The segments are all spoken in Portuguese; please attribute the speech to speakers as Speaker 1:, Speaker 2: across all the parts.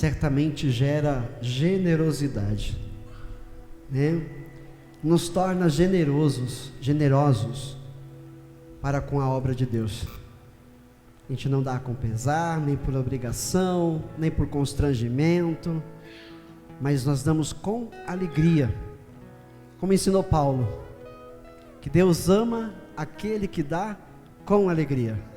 Speaker 1: certamente gera generosidade, né? Nos torna generosos para com a obra de Deus. A gente não dá com pesar, nem por obrigação, nem por constrangimento, mas nós damos com alegria, como ensinou Paulo, que Deus ama aquele que dá com alegria,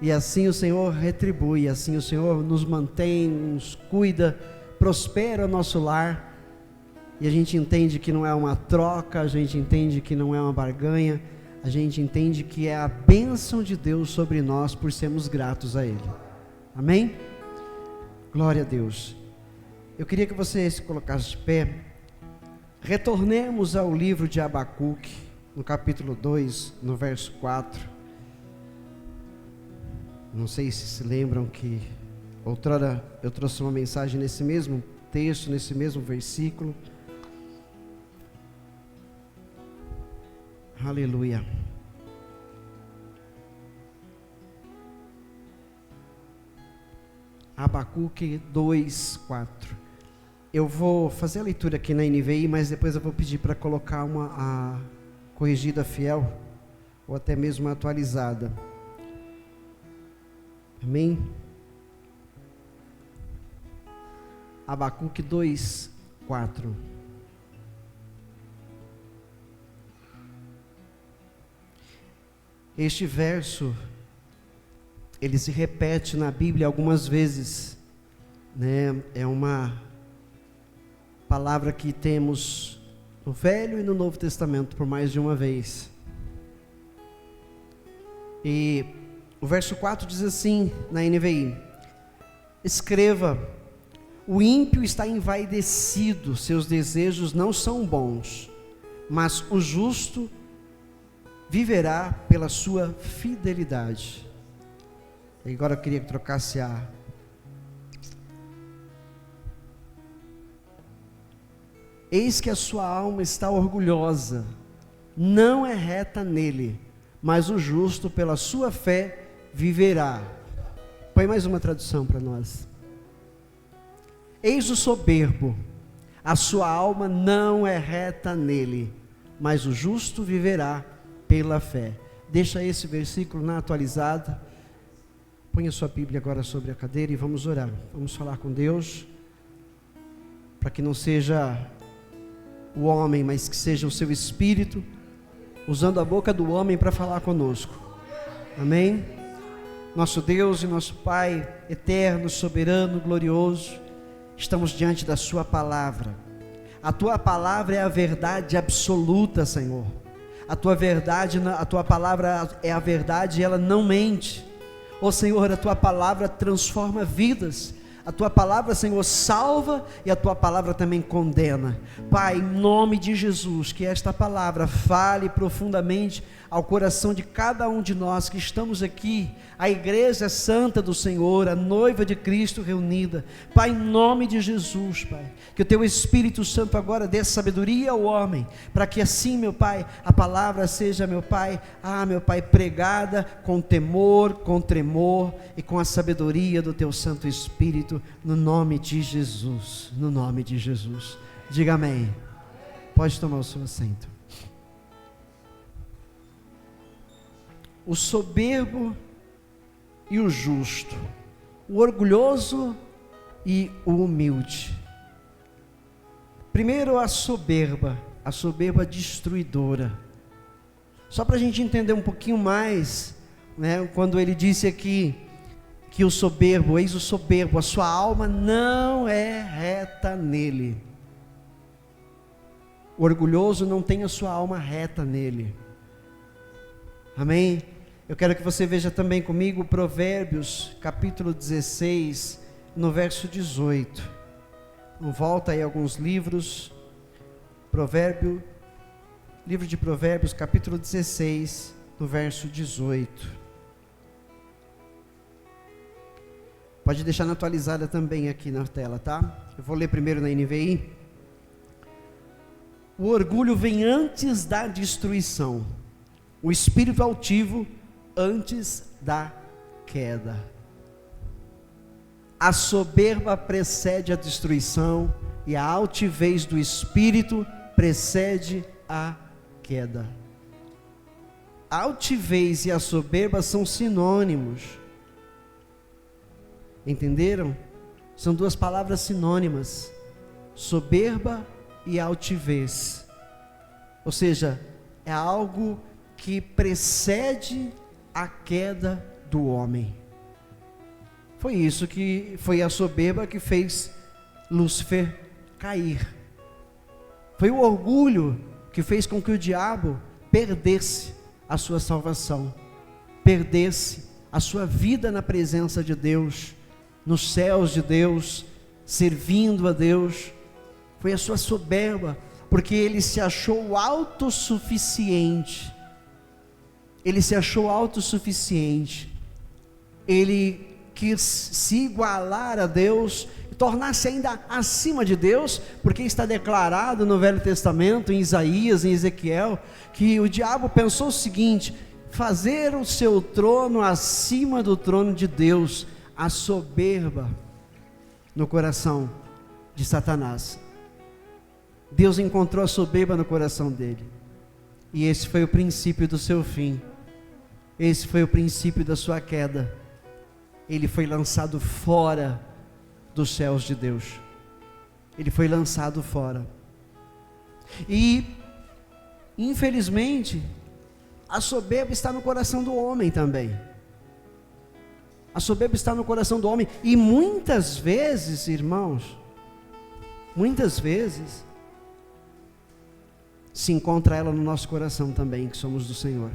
Speaker 1: e assim o Senhor retribui, assim o Senhor nos mantém, nos cuida, prospera o nosso lar, e a gente entende que não é uma troca, a gente entende que não é uma barganha, a gente entende que é a bênção de Deus sobre nós por sermos gratos a Ele. Amém? Glória a Deus. Eu queria que você se colocasse de pé. Retornemos ao livro de Abacuque, no capítulo 2, no verso 4. Não sei se lembram que outrora eu trouxe uma mensagem nesse mesmo texto, nesse mesmo versículo. Aleluia. Abacuque 2, 4. Eu vou fazer a leitura aqui na NVI, mas depois eu vou pedir para colocar a corrigida fiel, ou até mesmo atualizada. Amém? Abacuque 2, 4. Este verso, ele se repete na Bíblia algumas vezes, né? É uma palavra que temos no Velho e no Novo Testamento por mais de uma vez. E o verso 4 diz assim, na NVI: escreva, o ímpio está envaidecido, seus desejos não são bons, mas o justo viverá pela sua fidelidade. E agora eu queria que trocasse a... Eis que a sua alma está orgulhosa, não é reta nele, mas o justo pela sua fé viverá. Põe mais uma tradução para nós. Eis o soberbo, a sua alma não é reta nele, mas o justo viverá pela fé. Deixa esse versículo na atualizada. Põe a sua Bíblia agora sobre a cadeira e vamos orar. Vamos falar com Deus, para que não seja o homem, mas que seja o seu Espírito, usando a boca do homem para falar conosco. Amém? Nosso Deus e nosso Pai, eterno, soberano, glorioso, estamos diante da sua palavra. A tua palavra é a verdade absoluta, Senhor. A tua palavra é a verdade e ela não mente. Ó Senhor, a tua palavra transforma vidas. A tua palavra, Senhor, salva, e a tua palavra também condena. Pai, em nome de Jesus, que esta palavra fale profundamente ao coração de cada um de nós que estamos aqui, a igreja santa do Senhor, a noiva de Cristo reunida. Pai, em nome de Jesus, Pai, que o teu Espírito Santo agora dê sabedoria ao homem, para que assim, meu Pai, a palavra seja, meu Pai, pregada com temor, com tremor e com a sabedoria do teu Santo Espírito, no nome de Jesus, no nome de Jesus. Diga amém. Pode tomar o seu assento. O soberbo e o justo, o orgulhoso e o humilde. Primeiro a soberba destruidora. Só para a gente entender um pouquinho mais, né, quando ele disse aqui que o soberbo, eis o soberbo, a sua alma não é reta nele. O orgulhoso não tem a sua alma reta nele. Amém? Eu quero que você veja também comigo Provérbios, capítulo 16, no verso 18. Volta aí alguns livros. Livro de Provérbios, capítulo 16, no verso 18. Pode deixar na atualizada também aqui na tela, tá? Eu vou ler primeiro na NVI. O orgulho vem antes da destruição, o espírito altivo antes da queda. A soberba precede a destruição e a altivez do espírito precede a queda. A altivez e a soberba são sinônimos. Entenderam? São duas palavras sinônimas. Soberba e altivez. Ou seja, é algo que precede a queda do homem. Foi a soberba que fez Lúcifer cair. Foi o orgulho que fez com que o diabo perdesse a sua salvação, perdesse a sua vida na presença de Deus, nos céus de Deus, servindo a Deus. Foi a sua soberba, porque ele se achou autossuficiente. Ele se achou autossuficiente. Ele quis se igualar a Deus, tornar-se ainda acima de Deus, porque está declarado no Velho Testamento, em Isaías, em Ezequiel, que o diabo pensou o seguinte: fazer o seu trono acima do trono de Deus. A soberba no coração de Satanás. Deus encontrou a soberba no coração dele, e esse foi o princípio do seu fim, esse foi o princípio da sua queda. Ele foi lançado fora dos céus de Deus, ele foi lançado fora, e infelizmente a soberba está no coração do homem também. A soberba está no coração do homem, e muitas vezes, irmãos, muitas vezes se encontra ela no nosso coração também, que somos do Senhor.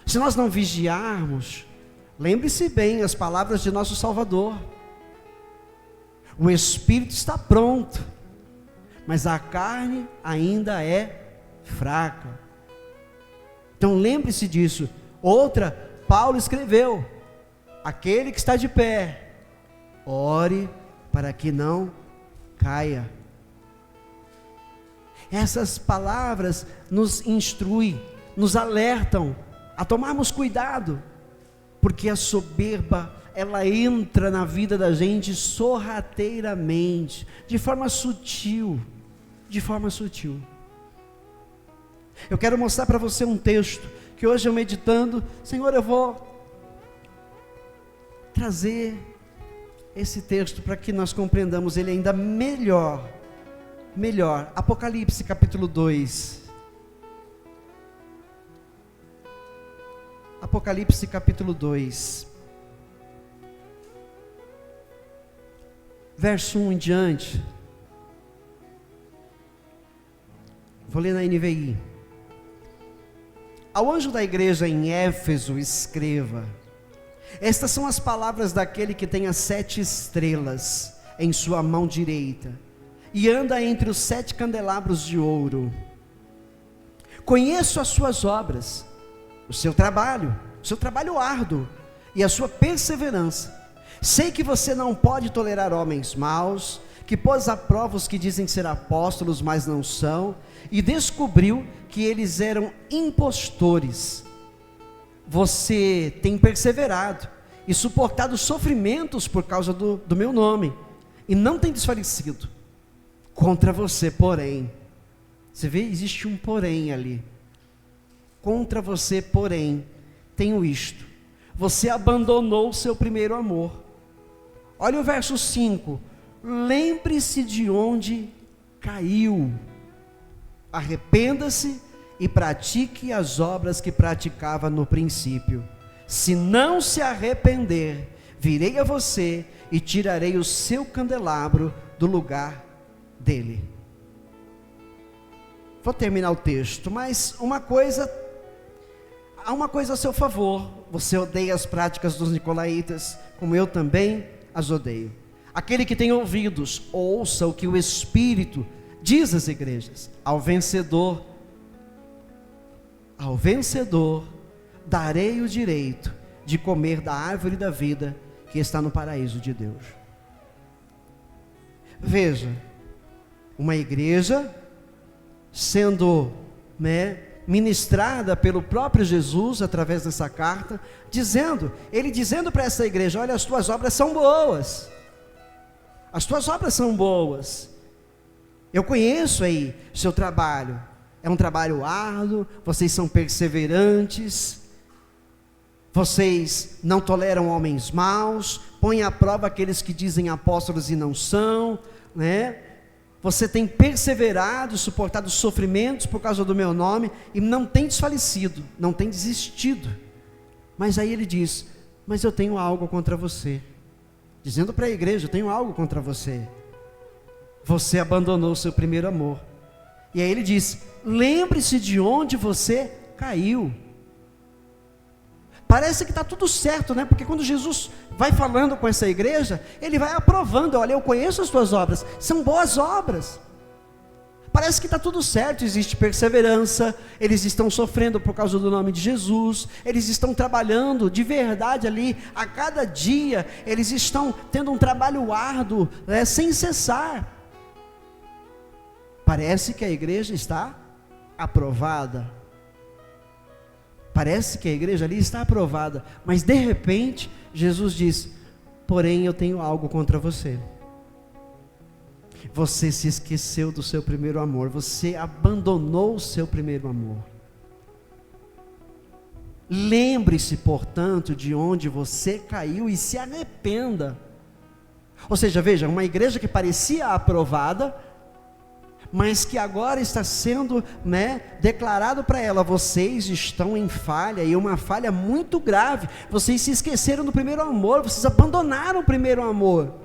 Speaker 1: Se nós não vigiarmos, lembre-se bem as palavras de nosso Salvador: o espírito está pronto, mas a carne ainda é fraca. Então lembre-se disso. Outra, Paulo escreveu: aquele que está de pé, ore para que não caia. Essas palavras nos instruem, nos alertam a tomarmos cuidado, porque a soberba, ela entra na vida da gente sorrateiramente, de forma sutil, Eu quero mostrar para você um texto, que hoje eu meditando, Senhor, eu vou trazer esse texto para que nós compreendamos ele ainda melhor. Apocalipse capítulo 2. Apocalipse capítulo 2, verso 1 em diante. Vou ler na NVI. Ao anjo da igreja em Éfeso escreva: estas são as palavras daquele que tem as 7 estrelas em sua mão direita, e anda entre os 7 candelabros de ouro. Conheço as suas obras, o seu trabalho árduo e a sua perseverança. Sei que você não pode tolerar homens maus, que pôs à prova os que dizem ser apóstolos, mas não são, e descobriu que eles eram impostores. Você tem perseverado e suportado sofrimentos por causa do meu nome, e não tem desfalecido. Contra você, porém, você vê, existe um porém ali. Contra você, porém, tenho isto: você abandonou o seu primeiro amor. Olha o verso 5: lembre-se de onde caiu, arrependa-se e pratique as obras que praticava no princípio. Se não se arrepender, virei a você e tirarei o seu candelabro do lugar dele. Vou terminar o texto, mas há uma coisa a seu favor: você odeia as práticas dos nicolaítas, como eu também as odeio. Aquele que tem ouvidos, ouça o que o Espírito diz às igrejas. Ao vencedor darei o direito de comer da árvore da vida que está no paraíso de Deus. Veja, uma igreja sendo ministrada pelo próprio Jesus através dessa carta, ele dizendo para essa igreja: olha, as tuas obras são boas, as tuas obras são boas, eu conheço aí o seu trabalho, é um trabalho árduo, vocês são perseverantes, vocês não toleram homens maus, põem à prova aqueles que dizem apóstolos e não são, né? Você tem perseverado, suportado sofrimentos por causa do meu nome, e não tem desfalecido, não tem desistido. Mas aí ele diz: mas eu tenho algo contra você. Dizendo para a igreja: eu tenho algo contra você. Você abandonou o seu primeiro amor. E aí ele diz: lembre-se de onde você caiu. Parece que está tudo certo, né? Porque quando Jesus vai falando com essa igreja, ele vai aprovando: olha, eu conheço as tuas obras, são boas obras. Parece que está tudo certo, existe perseverança, eles estão sofrendo por causa do nome de Jesus, eles estão trabalhando de verdade ali, a cada dia, eles estão tendo um trabalho árduo, sem cessar. Parece que a igreja está aprovada. Parece que a igreja ali está aprovada, mas de repente, Jesus diz: porém eu tenho algo contra você. Você se esqueceu do seu primeiro amor, você abandonou o seu primeiro amor. Lembre-se, portanto, de onde você caiu e se arrependa. Ou seja, veja, uma igreja que parecia aprovada, mas que agora está sendo, declarado para ela: vocês estão em falha, e uma falha muito grave, vocês se esqueceram do primeiro amor, vocês abandonaram o primeiro amor.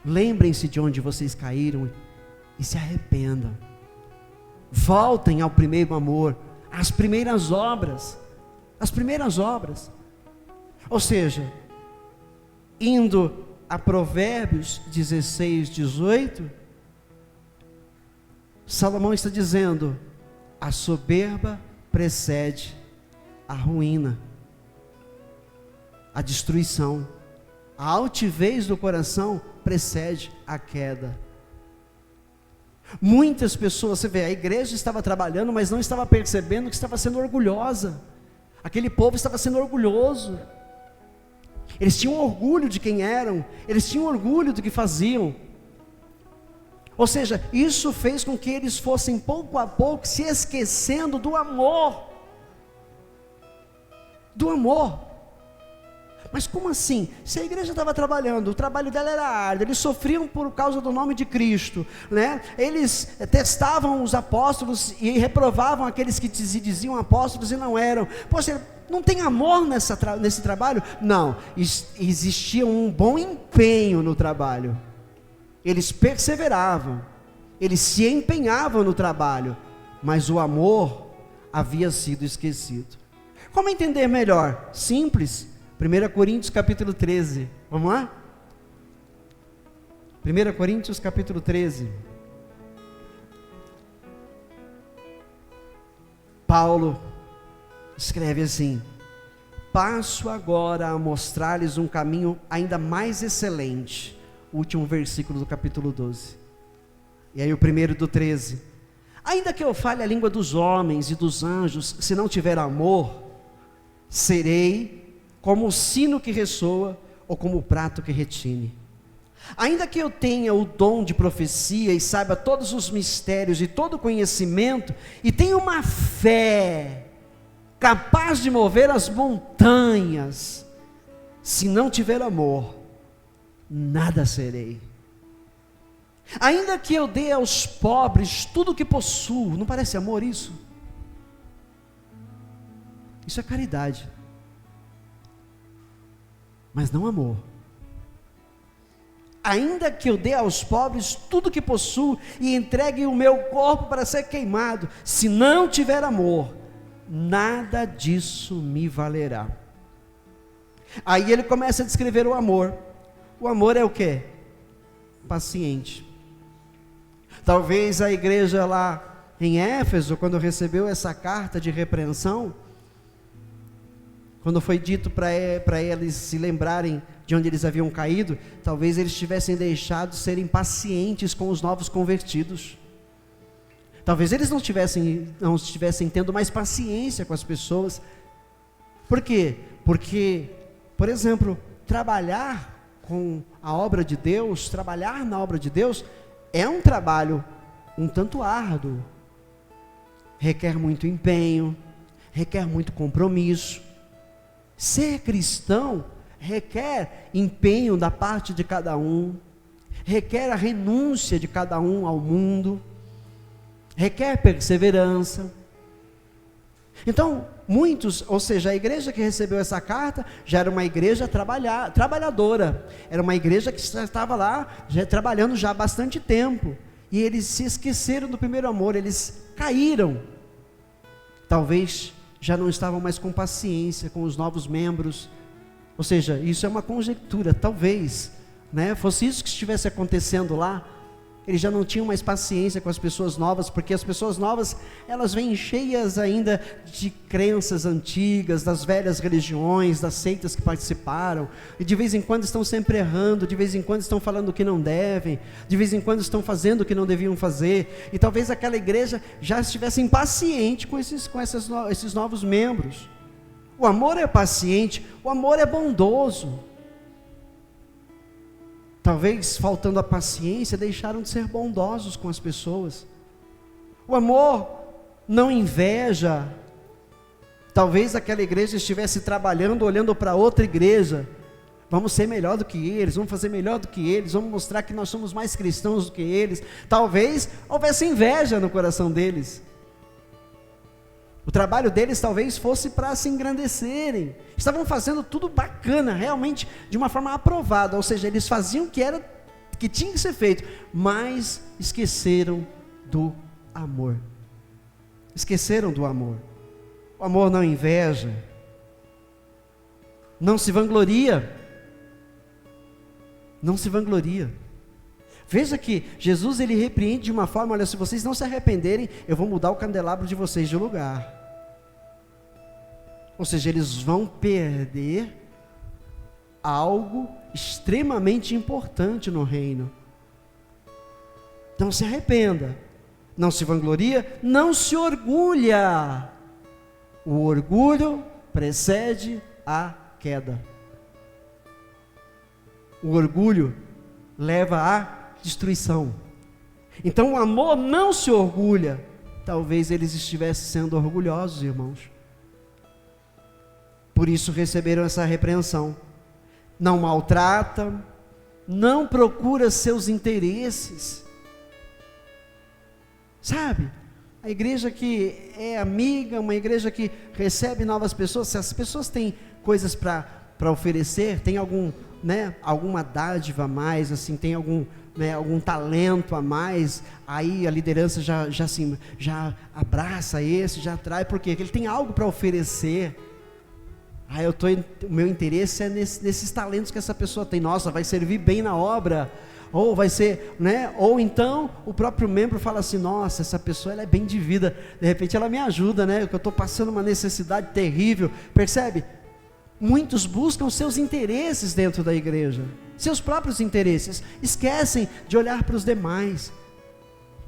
Speaker 1: Lembrem-se de onde vocês caíram e se arrependam, voltem ao primeiro amor, às primeiras obras, ou seja, indo a Provérbios 16, 18, Salomão está dizendo: a soberba precede a ruína, a destruição, a altivez do coração precede a queda. Muitas pessoas, você vê, a igreja estava trabalhando, mas não estava percebendo que estava sendo orgulhosa. Aquele povo estava sendo orgulhoso, eles tinham orgulho de quem eram, eles tinham orgulho do que faziam. Ou seja, isso fez com que eles fossem pouco a pouco se esquecendo do amor. Mas como assim? Se a igreja estava trabalhando, o trabalho dela era árduo, eles sofriam por causa do nome de Cristo, eles testavam os apóstolos e reprovavam aqueles que se diziam apóstolos e não eram. Poxa, não tem amor nesse trabalho? Não, existia um bom empenho no trabalho. Eles perseveravam, eles se empenhavam no trabalho, mas o amor havia sido esquecido. Como entender melhor? Simples. 1 Coríntios capítulo 13, vamos lá? 1 Coríntios capítulo 13. Paulo escreve assim: passo agora a mostrar-lhes um caminho ainda mais excelente. Último versículo do capítulo 12, e aí o primeiro do 13: ainda que eu fale a língua dos homens e dos anjos, se não tiver amor, serei como o sino que ressoa, ou como o prato que retine. Ainda que eu tenha o dom de profecia, e saiba todos os mistérios e todo o conhecimento, e tenha uma fé capaz de mover as montanhas, se não tiver amor, nada serei. Ainda que eu dê aos pobres tudo o que possuo, não parece amor isso? Isso é caridade, mas não amor. Ainda que eu dê aos pobres tudo o que possuo e entregue o meu corpo para ser queimado, se não tiver amor, nada disso me valerá. Aí ele começa a descrever o amor. O amor é o quê? Paciente. Talvez a igreja lá em Éfeso, quando recebeu essa carta de repreensão, quando foi dito para eles se lembrarem de onde eles haviam caído, talvez eles tivessem deixado serem pacientes com os novos convertidos. Talvez eles não estivessem tendo mais paciência com as pessoas. Por quê? Porque, por exemplo, trabalhar com a obra de Deus, trabalhar na obra de Deus, é um trabalho um tanto árduo. Requer muito empenho, requer muito compromisso. Ser cristão requer empenho da parte de cada um, requer a renúncia de cada um ao mundo, requer perseverança. Então, muitos, ou seja, a igreja que recebeu essa carta já era uma igreja trabalhadora, era uma igreja que estava lá já trabalhando já há bastante tempo, e eles se esqueceram do primeiro amor, eles caíram. Talvez já não estavam mais com paciência com os novos membros, ou seja, isso é uma conjectura, talvez, fosse isso que estivesse acontecendo lá. Eles já não tinham mais paciência com as pessoas novas, porque as pessoas novas, elas vêm cheias ainda de crenças antigas, das velhas religiões, das seitas que participaram, e de vez em quando estão sempre errando, de vez em quando estão falando o que não devem, de vez em quando estão fazendo o que não deviam fazer, e talvez aquela igreja já estivesse impaciente com esses novos membros. O amor é paciente, o amor é bondoso. Talvez, faltando a paciência, deixaram de ser bondosos com as pessoas. O amor não inveja. Talvez aquela igreja estivesse trabalhando, olhando para outra igreja. Vamos ser melhor do que eles, vamos fazer melhor do que eles, vamos mostrar que nós somos mais cristãos do que eles. Talvez houvesse inveja no coração deles. O trabalho deles talvez fosse para se engrandecerem. Estavam fazendo tudo bacana, realmente de uma forma aprovada, ou seja, eles faziam o que tinha que ser feito, mas esqueceram do amor. Esqueceram do amor. O amor não inveja, não se vangloria. Não se vangloria. Veja que Jesus, ele repreende de uma forma: olha, se vocês não se arrependerem, eu vou mudar o candelabro de vocês de lugar. Ou seja, eles vão perder algo extremamente importante no reino. Então se arrependa, não se vangloria, não se orgulha. O orgulho precede a queda. O orgulho leva à destruição. Então o amor não se orgulha. Talvez eles estivessem sendo orgulhosos, irmãos. Por isso receberam essa repreensão. Não maltrata, não procura seus interesses. Sabe? A igreja que é amiga, uma igreja que recebe novas pessoas, se as pessoas têm coisas para oferecer, tem alguma dádiva a mais, assim, tem algum talento a mais, aí a liderança já abraça esse, já atrai, porque ele tem algo para oferecer. O meu interesse é nesses talentos que essa pessoa tem. Nossa, vai servir bem na obra, ou vai ser, ou então o próprio membro fala assim: nossa, essa pessoa ela é bem de vida, de repente ela me ajuda, porque eu estou passando uma necessidade terrível. Percebe? Muitos buscam seus interesses dentro da igreja, seus próprios interesses, esquecem de olhar para os demais.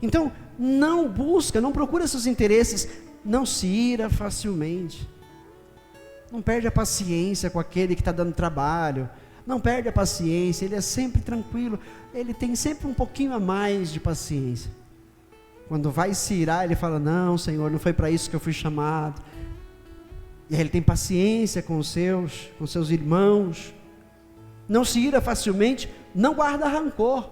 Speaker 1: Então, não procura seus interesses, não se ira facilmente. Não perde a paciência com aquele que está dando trabalho, não perde a paciência, ele é sempre tranquilo, ele tem sempre um pouquinho a mais de paciência. Quando vai se irar, ele fala: não, Senhor, não foi para isso que eu fui chamado. E aí ele tem paciência com os seus irmãos, não se ira facilmente, não guarda rancor.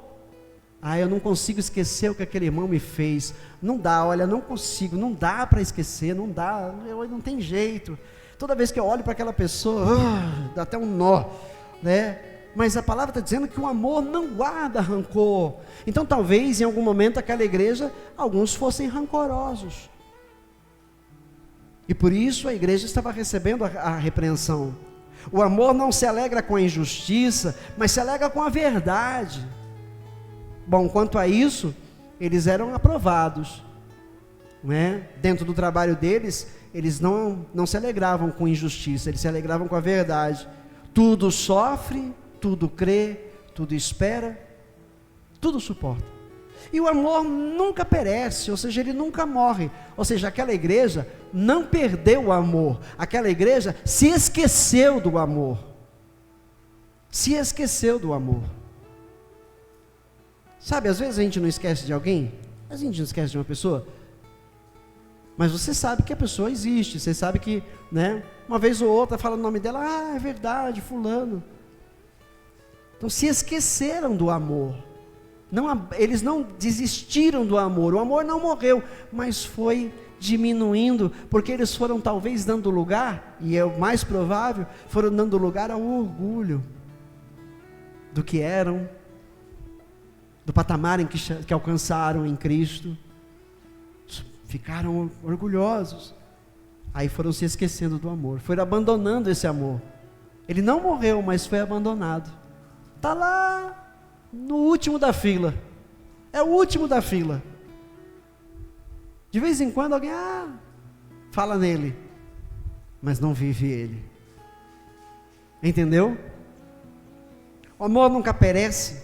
Speaker 1: Eu não consigo esquecer o que aquele irmão me fez, não dá, olha, não consigo, não dá para esquecer, não dá, não tem jeito. Toda vez que eu olho para aquela pessoa, dá até um nó, Mas a palavra está dizendo que o amor não guarda rancor. Então talvez em algum momento aquela igreja, alguns fossem rancorosos. E por isso a igreja estava recebendo a repreensão. O amor não se alegra com a injustiça, mas se alegra com a verdade. Bom, quanto a isso, eles eram aprovados, Dentro do trabalho deles, eles não se alegravam com injustiça, eles se alegravam com a verdade. Tudo sofre, tudo crê, tudo espera, tudo suporta. E o amor nunca perece, ou seja, ele nunca morre. Ou seja, aquela igreja não perdeu o amor, aquela igreja se esqueceu do amor. Se esqueceu do amor. Sabe, às vezes a gente não esquece de alguém, a gente não esquece de uma pessoa, mas você sabe que a pessoa existe, você sabe que, né, uma vez ou outra fala o nome dela, é verdade, fulano. Então se esqueceram do amor. Eles não desistiram do amor, o amor não morreu, mas foi diminuindo, porque eles foram talvez dando lugar, e é o mais provável, foram dando lugar ao orgulho, do que eram, do patamar em que alcançaram em Cristo, ficaram orgulhosos, aí foram se esquecendo do amor, foram abandonando esse amor. Ele não morreu, mas foi abandonado, está lá, no último da fila, é o último da fila. De vez em quando alguém fala nele, mas não vive ele. Entendeu? O amor nunca perece,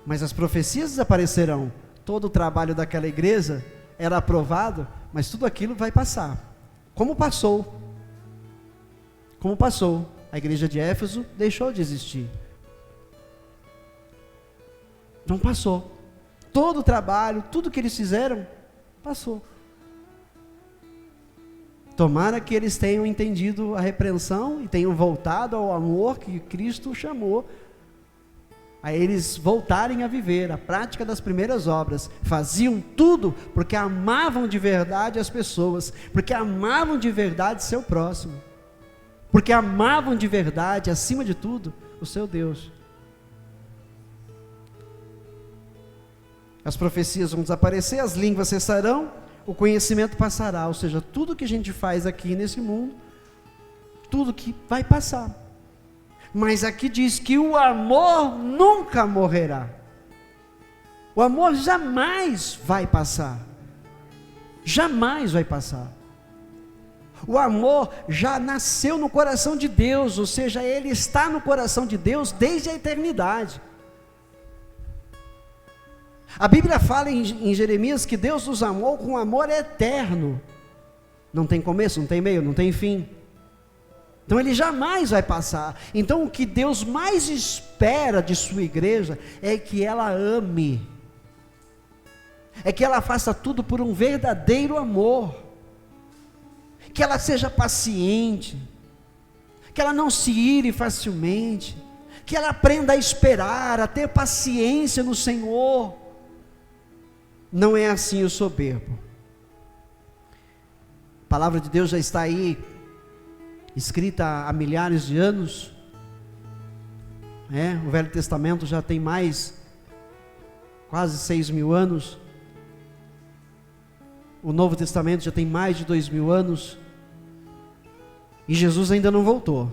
Speaker 1: mas as profecias desaparecerão. Todo o trabalho daquela igreja era aprovado, mas tudo aquilo vai passar. Como passou? Como passou? A igreja de Éfeso deixou de existir. Não passou. Todo o trabalho, tudo que eles fizeram, passou. Tomara que eles tenham entendido a repreensão e tenham voltado ao amor que Cristo chamou, a eles voltarem a viver a prática das primeiras obras. Faziam tudo porque amavam de verdade as pessoas, porque amavam de verdade seu próximo, porque amavam de verdade, acima de tudo, o seu Deus. As profecias vão desaparecer, as línguas cessarão, o conhecimento passará, ou seja, tudo que a gente faz aqui nesse mundo, tudo que vai passar. Mas aqui diz que o amor nunca morrerá. O amor jamais vai passar. Jamais vai passar. O amor já nasceu no coração de Deus, ou seja, ele está no coração de Deus desde a eternidade. A Bíblia fala em Jeremias que Deus nos amou com amor eterno. Não tem começo, não tem meio, não tem fim. Então ele jamais vai passar. Então o que Deus mais espera de sua igreja é que ela ame. É que ela faça tudo por um verdadeiro amor. Que ela seja paciente. Que ela não se ire facilmente. Que ela aprenda a esperar, a ter paciência no Senhor. Não é assim o soberbo. A palavra de Deus já está aí, escrita há milhares de anos. O Velho Testamento já tem quase 6.000 anos. O Novo Testamento já tem mais de 2.000 anos. E Jesus ainda não voltou.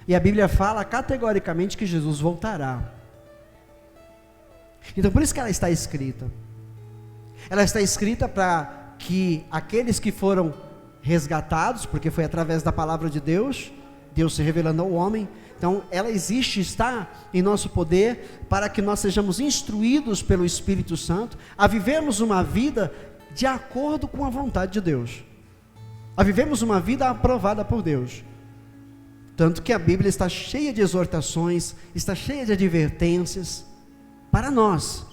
Speaker 1: E a Bíblia fala categoricamente que Jesus voltará. Então por isso que ela está escrita. Ela está escrita para que aqueles que foram resgatados, porque foi através da palavra de Deus, Deus se revelando ao homem, então ela existe, está em nosso poder, para que nós sejamos instruídos pelo Espírito Santo, a vivermos uma vida de acordo com a vontade de Deus, a vivermos uma vida aprovada por Deus. Tanto que a Bíblia está cheia de exortações, está cheia de advertências, para nós,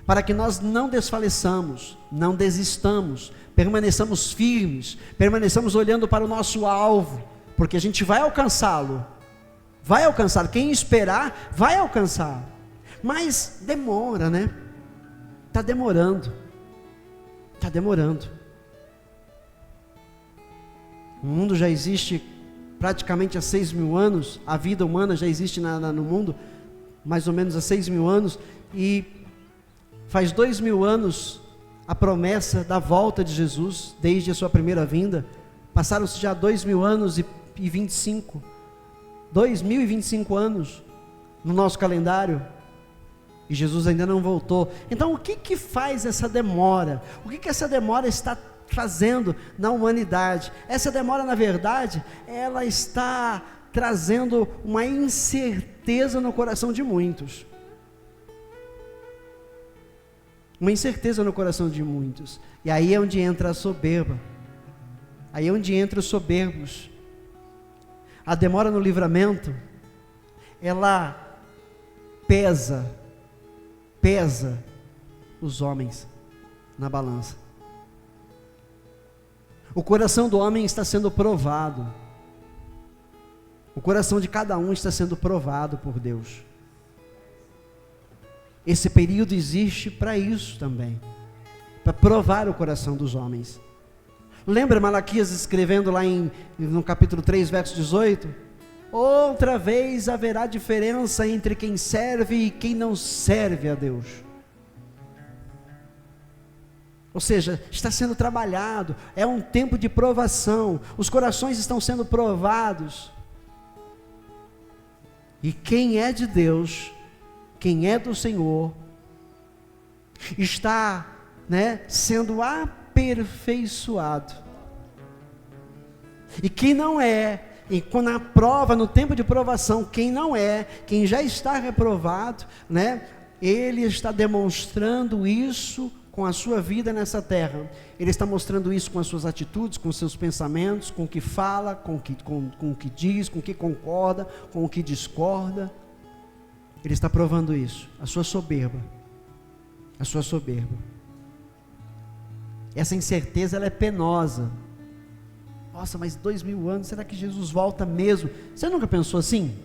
Speaker 1: para que nós não desfaleçamos, não desistamos, permaneçamos firmes, permaneçamos olhando para o nosso alvo, porque a gente vai alcançá-lo, quem esperar vai alcançar, mas demora, né? Está demorando, o mundo já existe praticamente há 6.000 anos, a vida humana já existe no mundo, mais ou menos há 6.000 anos, e faz 2.000 anos a promessa da volta de Jesus, desde a sua primeira vinda. Passaram-se já 2.000 anos e 25, 2.025 anos no nosso calendário, e Jesus ainda não voltou. Então o que faz essa demora? O que essa demora está fazendo na humanidade? Essa demora, na verdade, ela está trazendo uma incerteza no coração de muitos. uma incerteza no coração de muitos. E aí é onde entra a soberba. Aí é onde entra os soberbos. A demora no livramento, ela pesa os homens na balança. O coração do homem está sendo provado. O coração de cada um está sendo provado por Deus. Esse período existe para isso também, para provar o coração dos homens. Lembra Malaquias escrevendo lá no capítulo 3, verso 18? Outra vez haverá diferença entre quem serve e quem não serve a Deus. Ou seja, está sendo trabalhado, é um tempo de provação, os corações estão sendo provados. E quem é de Deus, quem é do Senhor, está, sendo aperfeiçoado. E quem não é, e quando a prova, no tempo de provação, quem não é, quem já está reprovado, ele está demonstrando isso com a sua vida nessa terra. Ele está mostrando isso com as suas atitudes, com os seus pensamentos, com o que fala, com o que diz, com o que concorda, com o que discorda. Ele está provando isso, a sua soberba. A sua soberba. Essa incerteza, ela é penosa. Nossa, mas 2000 anos, será que Jesus volta mesmo? Você nunca pensou assim?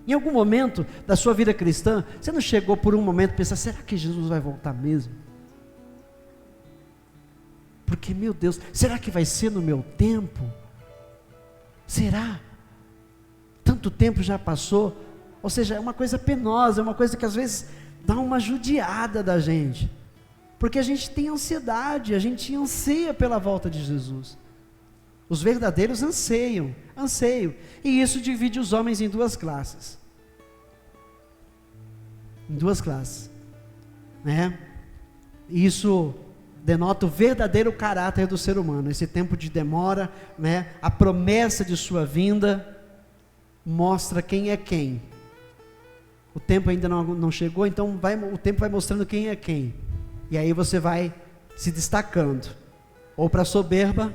Speaker 1: Em algum momento da sua vida cristã, você não chegou por um momento a pensar, será que Jesus vai voltar mesmo? Porque, meu Deus, será que vai ser no meu tempo? Será? Tanto tempo já passou. Ou seja, é uma coisa penosa, é uma coisa que às vezes dá uma judiada da gente. Porque a gente tem ansiedade, a gente anseia pela volta de Jesus. Os verdadeiros anseiam. E isso divide os homens em duas classes. Isso denota o verdadeiro caráter do ser humano. Esse tempo de demora, a promessa de sua vinda, mostra quem é quem. O tempo ainda não chegou, então o tempo vai mostrando quem é quem. E aí você vai se destacando, ou para a soberba,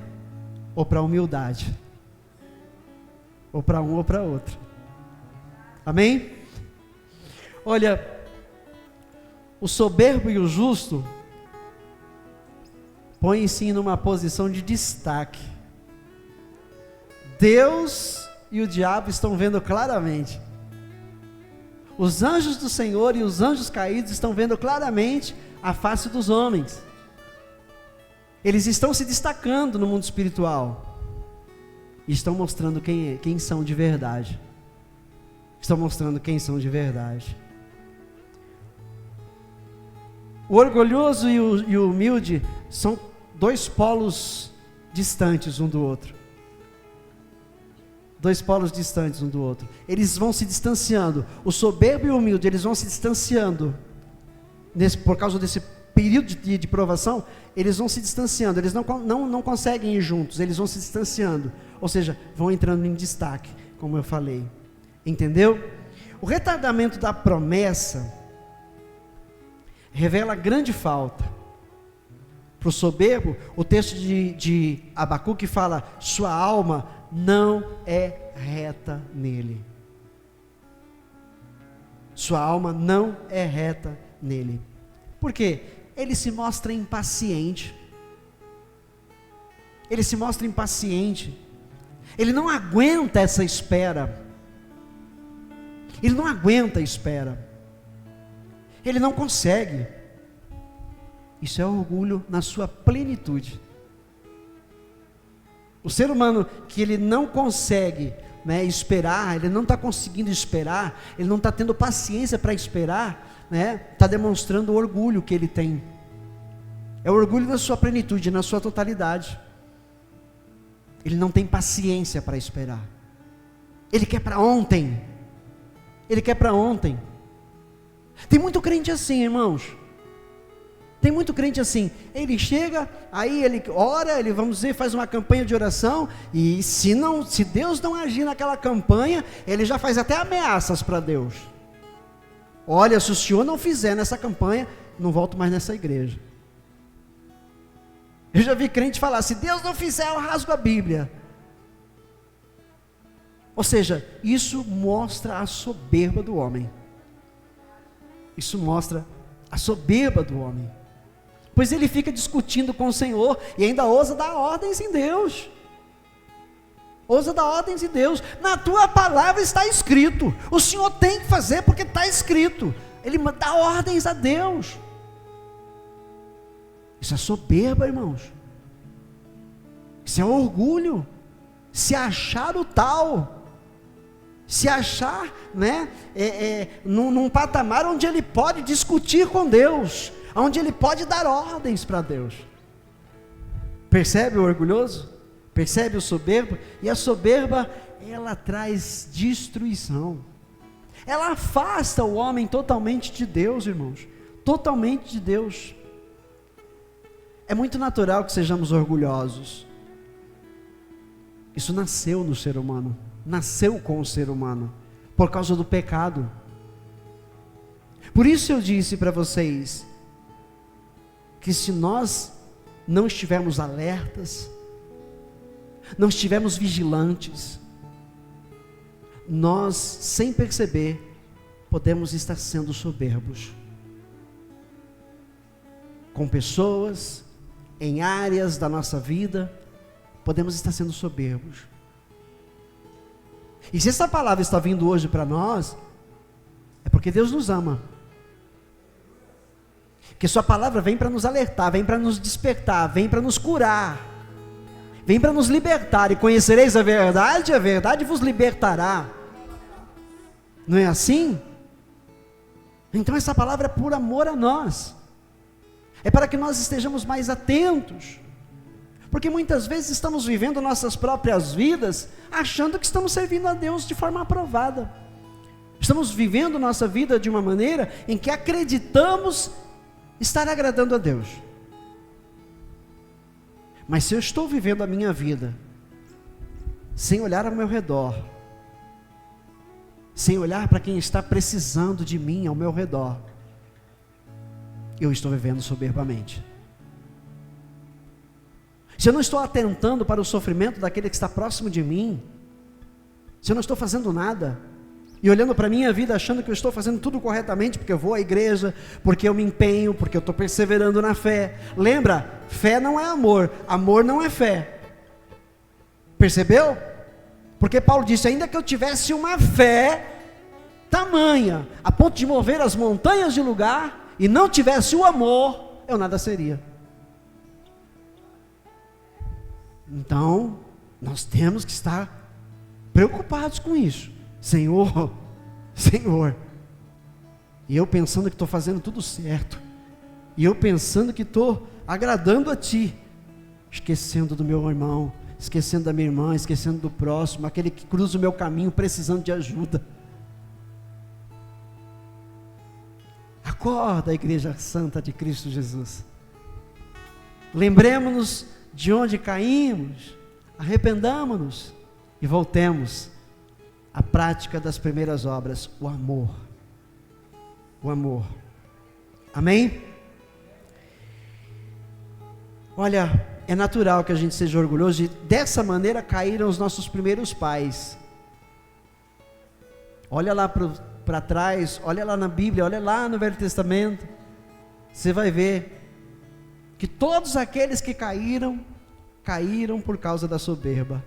Speaker 1: ou para a humildade, ou para um ou para outro. Amém? Olha, o soberbo e o justo põem-se numa posição de destaque. Deus e o diabo estão vendo claramente. Os anjos do Senhor e os anjos caídos estão vendo claramente a face dos homens. Eles estão se destacando no mundo espiritual. E estão mostrando quem são de verdade. Estão mostrando quem são de verdade. O orgulhoso e o humilde são dois polos distantes um do outro. Eles vão se distanciando. O soberbo e o humilde, eles vão se distanciando. Por causa desse período de provação, eles vão se distanciando. Eles não conseguem ir juntos, eles vão se distanciando. Ou seja, vão entrando em destaque, como eu falei. Entendeu? O retardamento da promessa revela grande falta. Para o soberbo, o texto de Abacuque fala: sua alma não é reta nele. Sua alma não é reta nele. Por quê? Ele se mostra impaciente. Ele não aguenta essa espera. Ele não aguenta a espera. Ele não consegue. Isso é orgulho na sua plenitude. O ser humano que ele não consegue esperar, ele não está conseguindo esperar, ele não está tendo paciência para esperar, está demonstrando o orgulho que ele tem. É o orgulho na sua plenitude, na sua totalidade. Ele não tem paciência para esperar. Ele quer para ontem. Tem muito crente assim, irmãos. Tem muito crente assim, ele chega, aí ele ora, ele, vamos dizer, faz uma campanha de oração, e se Deus não agir naquela campanha, ele já faz até ameaças para Deus. Olha, se o senhor não fizer nessa campanha, não volto mais nessa igreja. Eu já vi crente falar: se Deus não fizer, eu rasgo a Bíblia. Ou seja, isso mostra a soberba do homem. Isso mostra a soberba do homem. Pois ele fica discutindo com o Senhor e ainda ousa dar ordens em Deus. Ousa dar ordens em Deus. Na tua palavra está escrito. O Senhor tem que fazer porque está escrito. Ele dá ordens a Deus. Isso é soberba, irmãos. Isso é orgulho. Se achar o tal. Se achar, num patamar onde ele pode discutir com Deus, onde ele pode dar ordens para Deus. Percebe o orgulhoso? Percebe o soberbo? E a soberba, ela traz destruição. Ela afasta o homem totalmente de Deus, irmãos. Totalmente de Deus. É muito natural que sejamos orgulhosos. Isso nasceu no ser humano. Nasceu com o ser humano, por causa do pecado. Por isso eu disse para vocês, que se nós não estivermos alertas, não estivermos vigilantes, nós, sem perceber, podemos estar sendo soberbos, com pessoas, em áreas da nossa vida, podemos estar sendo soberbos. E se essa palavra está vindo hoje para nós, é porque Deus nos ama. Que sua palavra vem para nos alertar, vem para nos despertar, vem para nos curar, vem para nos libertar. E conhecereis a verdade vos libertará. Não é assim? Então essa palavra é por amor a nós. É para que nós estejamos mais atentos. Porque muitas vezes estamos vivendo nossas próprias vidas, achando que estamos servindo a Deus de forma aprovada. Estamos vivendo nossa vida de uma maneira em que acreditamos estar agradando a Deus. Mas se eu estou vivendo a minha vida, sem olhar ao meu redor, sem olhar para quem está precisando de mim ao meu redor, eu estou vivendo soberbamente. Se eu não estou atentando para o sofrimento daquele que está próximo de mim, se eu não estou fazendo nada, e olhando para a minha vida achando que eu estou fazendo tudo corretamente, porque eu vou à igreja, porque eu me empenho, porque eu estou perseverando na fé. Lembra, fé não é amor, amor não é fé. Percebeu? Porque Paulo disse: ainda que eu tivesse uma fé tamanha, a ponto de mover as montanhas de lugar, e não tivesse o amor, eu nada seria. Então, nós temos que estar preocupados com isso. Senhor, e eu pensando que estou fazendo tudo certo, e eu pensando que estou agradando a Ti, esquecendo do meu irmão, esquecendo da minha irmã, esquecendo do próximo, aquele que cruza o meu caminho precisando de ajuda. Acorda, Igreja Santa de Cristo Jesus. Lembremos-nos de onde caímos, arrependamos-nos e voltemos à prática das primeiras obras, o amor. O amor. Amém? Olha, é natural que a gente seja orgulhoso, e dessa maneira caíram os nossos primeiros pais. Olha lá para trás, olha lá na Bíblia, olha lá no Velho Testamento, você vai ver que todos aqueles que caíram por causa da soberba,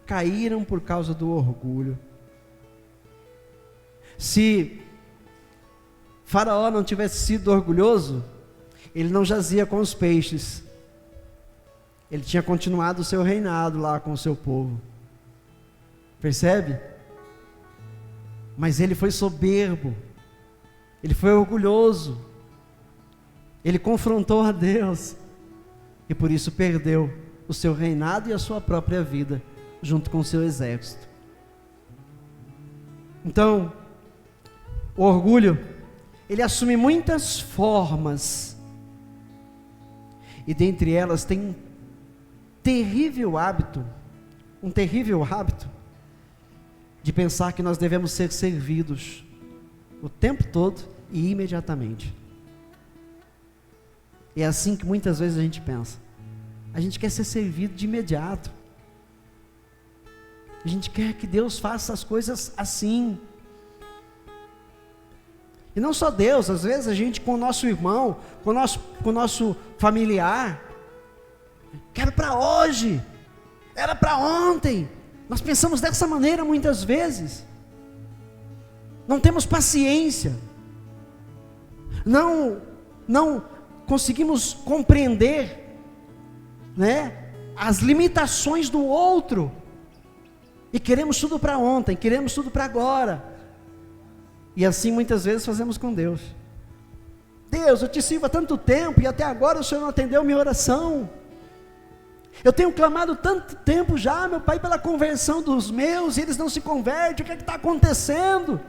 Speaker 1: caíram por causa do orgulho. Se Faraó não tivesse sido orgulhoso, ele não jazia com os peixes, ele tinha continuado o seu reinado lá com o seu povo. Percebe? Mas ele foi soberbo, ele foi orgulhoso, ele confrontou a Deus, e por isso perdeu o seu reinado e a sua própria vida, junto com o seu exército. Então, o orgulho, ele assume muitas formas, e dentre elas tem um terrível hábito, de pensar que nós devemos ser servidos o tempo todo e imediatamente. É assim que muitas vezes a gente pensa. A gente quer ser servido de imediato. A gente quer que Deus faça as coisas assim. E não só Deus, às vezes a gente com o nosso irmão, com o nosso familiar, quero para hoje, era para ontem. Nós pensamos dessa maneira muitas vezes. Não temos paciência. Não conseguimos compreender, né, as limitações do outro. E queremos tudo para ontem, queremos tudo para agora. E assim muitas vezes fazemos com Deus. Deus, eu te sirvo há tanto tempo e até agora o Senhor não atendeu minha oração. Eu tenho clamado tanto tempo já, meu Pai, pela conversão dos meus, e eles não se convertem, o que é que está acontecendo?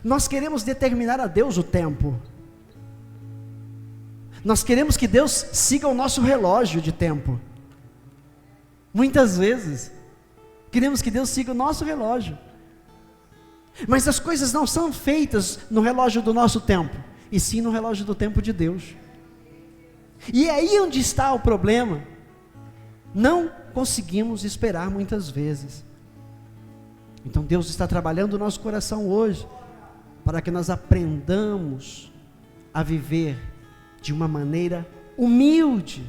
Speaker 1: Nós queremos determinar a Deus o tempo. Nós queremos que Deus siga o nosso relógio de tempo. Muitas vezes, queremos que Deus siga o nosso relógio. Mas as coisas não são feitas no relógio do nosso tempo, e sim no relógio do tempo de Deus. E é aí onde está o problema. Não conseguimos esperar muitas vezes. Então Deus está trabalhando o nosso coração hoje, para que nós aprendamos a viver de uma maneira humilde,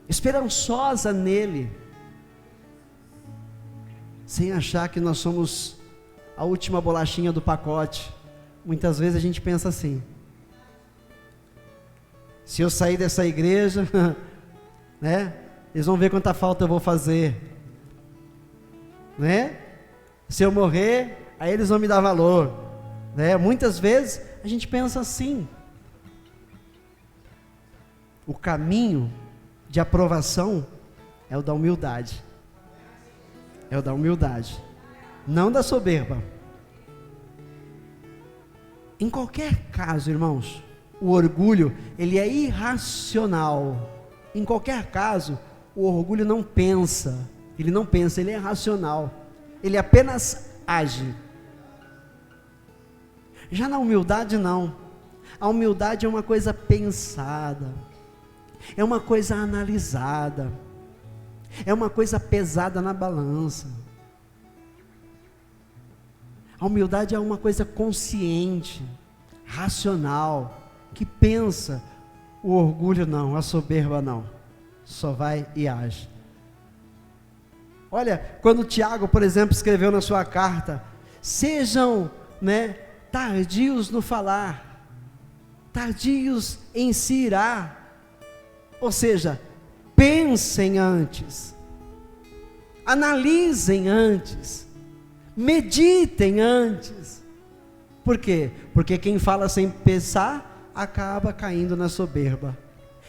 Speaker 1: esperançosa nele, sem achar que nós somos a última bolachinha do pacote. Muitas vezes a gente pensa assim: se eu sair dessa igreja, né, eles vão ver quanta falta eu vou fazer, né? Se eu morrer, aí eles vão me dar valor, né? Muitas vezes a gente pensa assim. O caminho de aprovação é o da humildade. É o da humildade, não da soberba. Em qualquer caso, irmãos, o orgulho, ele é irracional. Em qualquer caso, o orgulho não pensa. Ele não pensa, ele é racional. Ele apenas age. Já na humildade, não. A humildade é uma coisa pensada, é uma coisa analisada, é uma coisa pesada na balança. A humildade é uma coisa consciente, racional, que pensa. O orgulho não, a soberba não, só vai e age. Olha, quando Tiago, por exemplo, escreveu na sua carta: sejam, né, tardios no falar, tardios em se irar. Ou seja, pensem antes, analisem antes, meditem antes. Por quê? Porque quem fala sem pensar acaba caindo na soberba.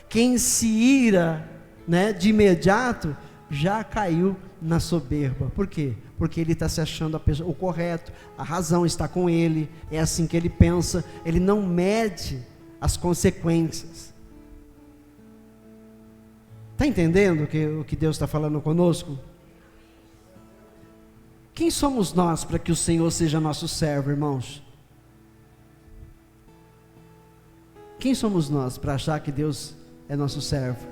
Speaker 1: Quem se ira, né, de imediato já caiu na soberba. Por quê? Porque ele está se achando o correto, a razão está com ele, é assim que ele pensa, ele não mede as consequências. Está entendendo o que Deus está falando conosco? Quem somos nós para que o Senhor seja nosso servo, irmãos? Quem somos nós para achar que Deus é nosso servo?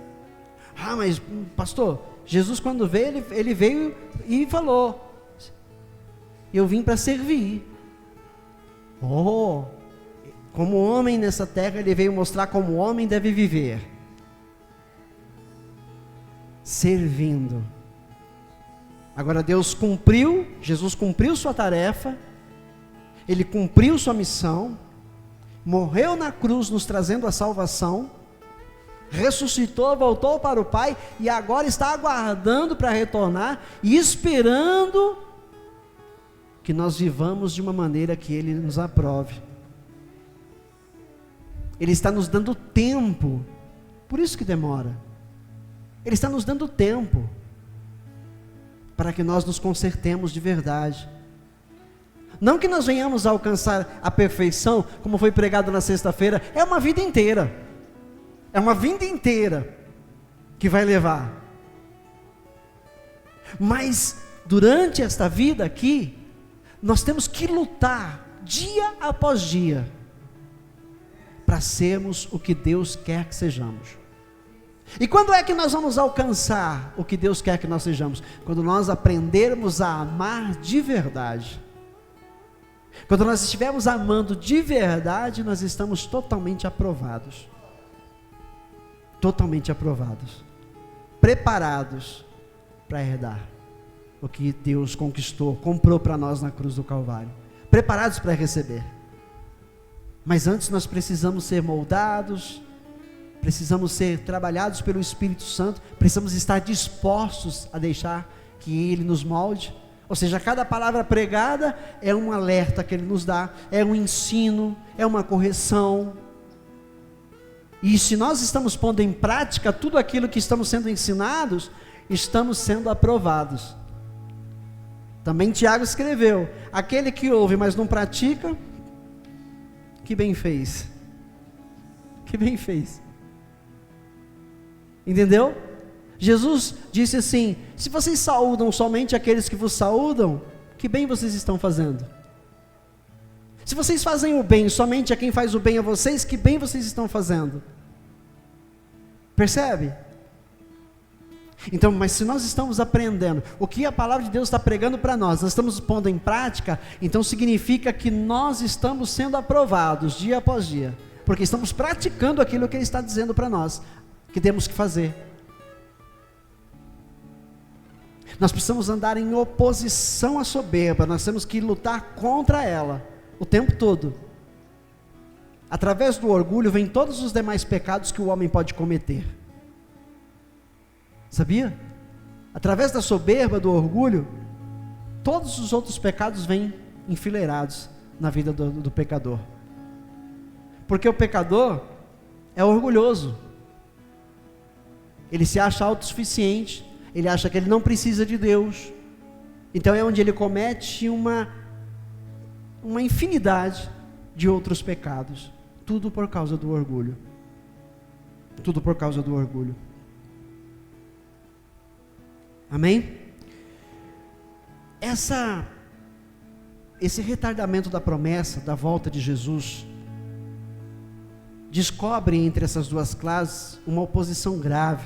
Speaker 1: Ah, mas pastor, Jesus quando veio, ele veio e falou: eu vim para servir. Oh, como homem nessa terra, ele veio mostrar como o homem deve viver. Servindo. Agora Jesus cumpriu sua tarefa, ele cumpriu sua missão, morreu na cruz nos trazendo a salvação, ressuscitou, voltou para o Pai e agora está aguardando para retornar e esperando que nós vivamos de uma maneira que Ele nos aprove. Ele está nos dando tempo, por isso que demora. Ele está nos dando tempo para que nós nos consertemos de verdade. Não que nós venhamos a alcançar a perfeição, como foi pregado na sexta-feira, é uma vida inteira. É uma vida inteira que vai levar. Mas durante esta vida aqui, nós temos que lutar dia após dia para sermos o que Deus quer que sejamos. E quando é que nós vamos alcançar o que Deus quer que nós sejamos? Quando nós aprendermos a amar de verdade. Quando nós estivermos amando de verdade, nós estamos totalmente aprovados. Totalmente aprovados. Preparados para herdar o que Deus conquistou, comprou para nós na cruz do Calvário. Preparados para receber. Mas antes nós precisamos ser moldados, precisamos ser trabalhados pelo Espírito Santo, precisamos estar dispostos a deixar que Ele nos molde. Ou seja, cada palavra pregada é um alerta que Ele nos dá, é um ensino, é uma correção. E se nós estamos pondo em prática tudo aquilo que estamos sendo ensinados, estamos sendo aprovados. Também Tiago escreveu: aquele que ouve, mas não pratica, que bem fez. Que bem fez. Entendeu? Jesus disse assim: se vocês saúdam somente aqueles que vos saúdam, que bem vocês estão fazendo. Se vocês fazem o bem somente a quem faz o bem a vocês, que bem vocês estão fazendo. Percebe? Então, mas se nós estamos aprendendo o que a palavra de Deus está pregando para nós estamos pondo em prática, então significa que nós estamos sendo aprovados dia após dia, porque estamos praticando aquilo que Ele está dizendo para nós, que temos que fazer. Nós precisamos andar em oposição à soberba, nós temos que lutar contra ela, o tempo todo. Através do orgulho vem todos os demais pecados que o homem pode cometer. Sabia? Através da soberba, do orgulho, todos os outros pecados vêm enfileirados na vida do pecador. Porque o pecador é orgulhoso. Ele se acha autossuficiente, ele acha que ele não precisa de Deus. Então é onde ele comete uma infinidade de outros pecados. Tudo por causa do orgulho. Tudo por causa do orgulho. Amém? Esse retardamento da promessa, da volta de Jesus, descobre entre essas duas classes uma oposição grave.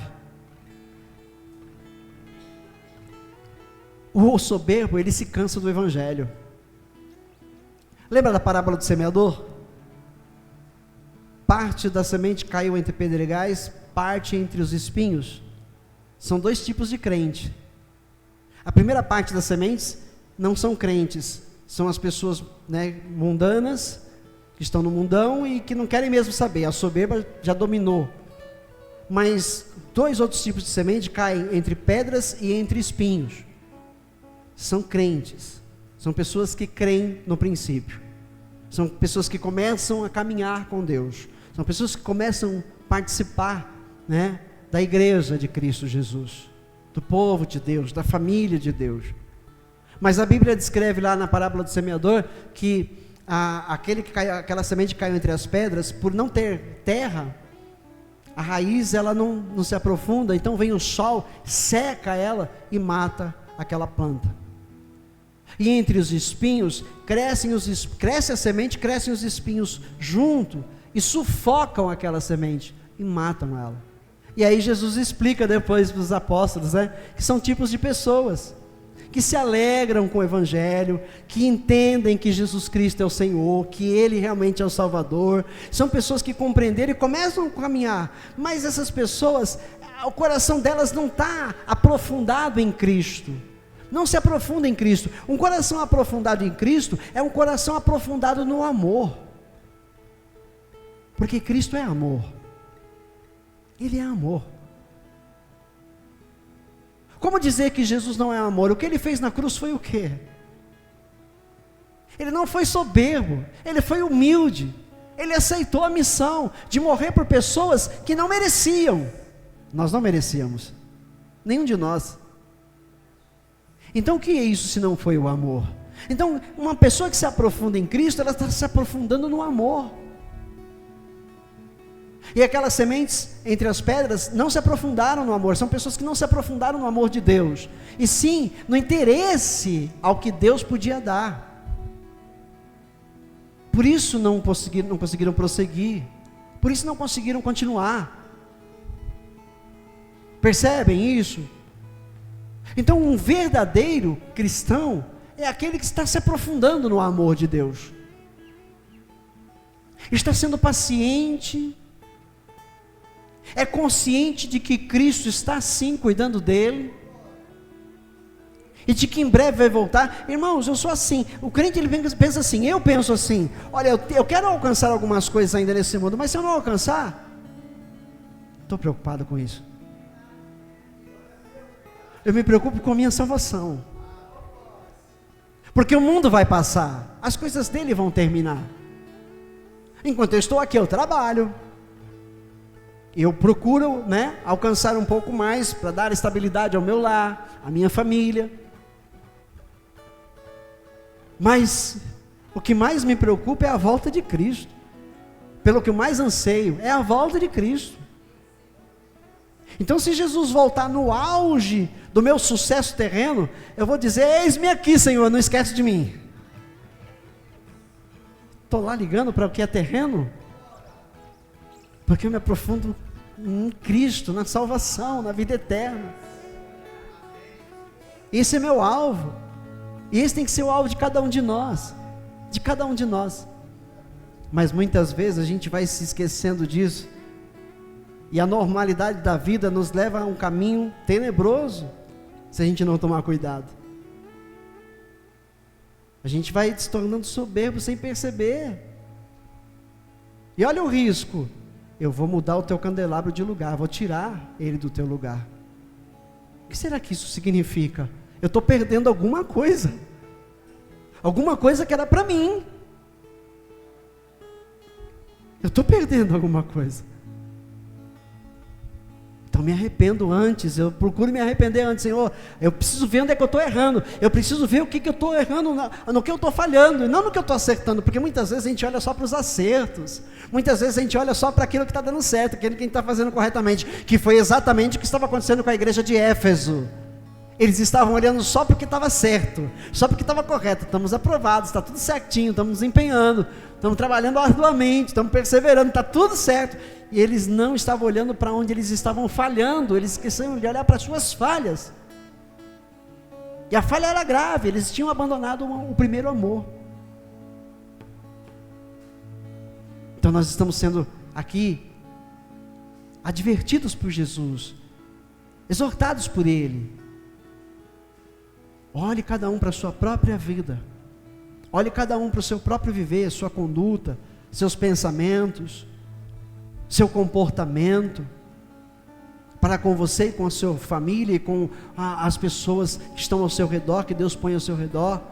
Speaker 1: O soberbo, ele se cansa do evangelho. Lembra da parábola do semeador? Parte da semente caiu entre pedregais, parte entre os espinhos. São dois tipos de crente. A primeira parte das sementes não são crentes, são as pessoas, mundanas, que estão no mundão e que não querem mesmo saber, a soberba já dominou. Mas dois outros tipos de semente caem entre pedras e entre espinhos. São crentes, são pessoas que creem no princípio, são pessoas que começam a caminhar com Deus, são pessoas que começam a participar, da igreja de Cristo Jesus, do povo de Deus, da família de Deus. Mas a Bíblia descreve lá na parábola do semeador que aquela semente caiu entre as pedras, por não ter terra, a raiz ela não se aprofunda, então vem o sol, seca ela e mata aquela planta. E entre os espinhos, cresce a semente, crescem os espinhos junto, e sufocam aquela semente, e matam ela. E aí Jesus explica depois para os apóstolos, que são tipos de pessoas, que se alegram com o Evangelho, que entendem que Jesus Cristo é o Senhor, que Ele realmente é o Salvador, são pessoas que compreenderam e começam a caminhar, mas essas pessoas, o coração delas não está aprofundado em Cristo, não se aprofunda em Cristo. Um coração aprofundado em Cristo é um coração aprofundado no amor, porque Cristo é amor, Ele é amor. Como dizer que Jesus não é amor? O que Ele fez na cruz foi o quê? Ele não foi soberbo, Ele foi humilde, Ele aceitou a missão de morrer por pessoas que não mereciam. Nós não merecíamos, nenhum de nós. Então o que é isso se não foi o amor? Então uma pessoa que se aprofunda em Cristo, ela está se aprofundando no amor. E aquelas sementes entre as pedras não se aprofundaram no amor, são pessoas que não se aprofundaram no amor de Deus, e sim no interesse ao que Deus podia dar. Por isso não conseguiram prosseguir, Por isso não conseguiram continuar. Percebem isso? Então, um verdadeiro cristão é aquele que está se aprofundando no amor de Deus. Está sendo paciente, é consciente de que Cristo está sim cuidando dele, e de que em breve vai voltar. Irmãos, eu sou assim, o crente ele pensa assim, eu penso assim, olha, eu quero alcançar algumas coisas ainda nesse mundo, mas se eu não alcançar, estou preocupado com isso. Eu me preocupo com a minha salvação, porque o mundo vai passar, as coisas dele vão terminar. Enquanto eu estou aqui, eu trabalho, eu procuro, alcançar um pouco mais, para dar estabilidade ao meu lar, à minha família. Mas o que mais me preocupa é a volta de Cristo. Pelo que eu mais anseio, é a volta de Cristo. Então, se Jesus voltar no auge do meu sucesso terreno, eu vou dizer: eis-me aqui, Senhor, não esquece de mim. Estou lá ligando para o que é terreno, porque eu me aprofundo em Cristo, na salvação, na vida eterna. Esse é meu alvo, e esse tem que ser o alvo de cada um de nós, mas muitas vezes a gente vai se esquecendo disso, e a normalidade da vida nos leva a um caminho tenebroso, se a gente não tomar cuidado. A gente vai se tornando soberbo sem perceber. E olha o risco: eu vou mudar o teu candelabro de lugar, vou tirar ele do teu lugar. O que será que isso significa? Eu estou perdendo alguma coisa que era para mim. Eu estou perdendo alguma coisa. Então me arrependo antes, eu procuro me arrepender antes. Senhor, eu preciso ver onde é que eu estou errando, eu preciso ver o que eu estou errando, no que eu estou falhando, e não no que eu estou acertando, porque muitas vezes a gente olha só para os acertos, muitas vezes a gente olha só para aquilo que está dando certo, aquilo que a gente está fazendo corretamente, que foi exatamente o que estava acontecendo com a igreja de Éfeso. Eles estavam olhando só porque estava certo, só porque estava correto. Estamos aprovados, está tudo certinho, estamos nos empenhando, estamos trabalhando arduamente, estamos perseverando, está tudo certo. E eles não estavam olhando para onde eles estavam falhando, eles esqueceram de olhar para as suas falhas. E a falha era grave, eles tinham abandonado o primeiro amor. Então nós estamos sendo aqui advertidos por Jesus, exortados por Ele. Olhe cada um para a sua própria vida, olhe cada um para o seu próprio viver, sua conduta, seus pensamentos, seu comportamento, para com você e com a sua família e com as pessoas que estão ao seu redor, que Deus põe ao seu redor.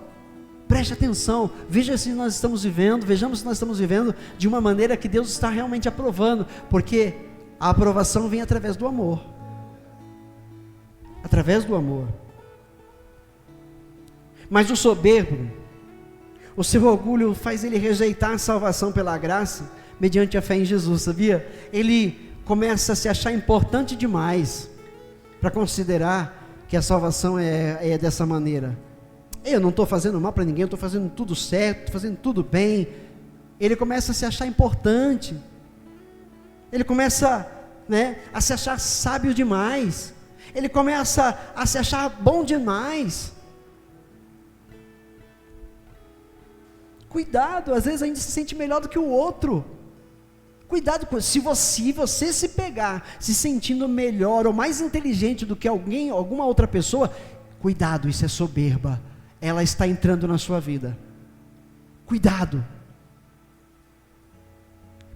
Speaker 1: Preste atenção, veja se nós estamos vivendo, vejamos se nós estamos vivendo de uma maneira que Deus está realmente aprovando, porque a aprovação vem através do amor, através do amor. Mas o soberbo, o seu orgulho faz ele rejeitar a salvação pela graça, mediante a fé em Jesus, sabia? Ele começa a se achar importante demais, para considerar que a salvação é dessa maneira. Eu não estou fazendo mal para ninguém, eu estou fazendo tudo certo, estou fazendo tudo bem. Ele começa a se achar importante, ele começa, a se achar sábio demais, ele começa a se achar bom demais. Cuidado, às vezes a gente se sente melhor do que o outro. Cuidado com isso. Se você se pegar se sentindo melhor ou mais inteligente do que alguma outra pessoa, cuidado, isso é soberba. Ela está entrando na sua vida. Cuidado.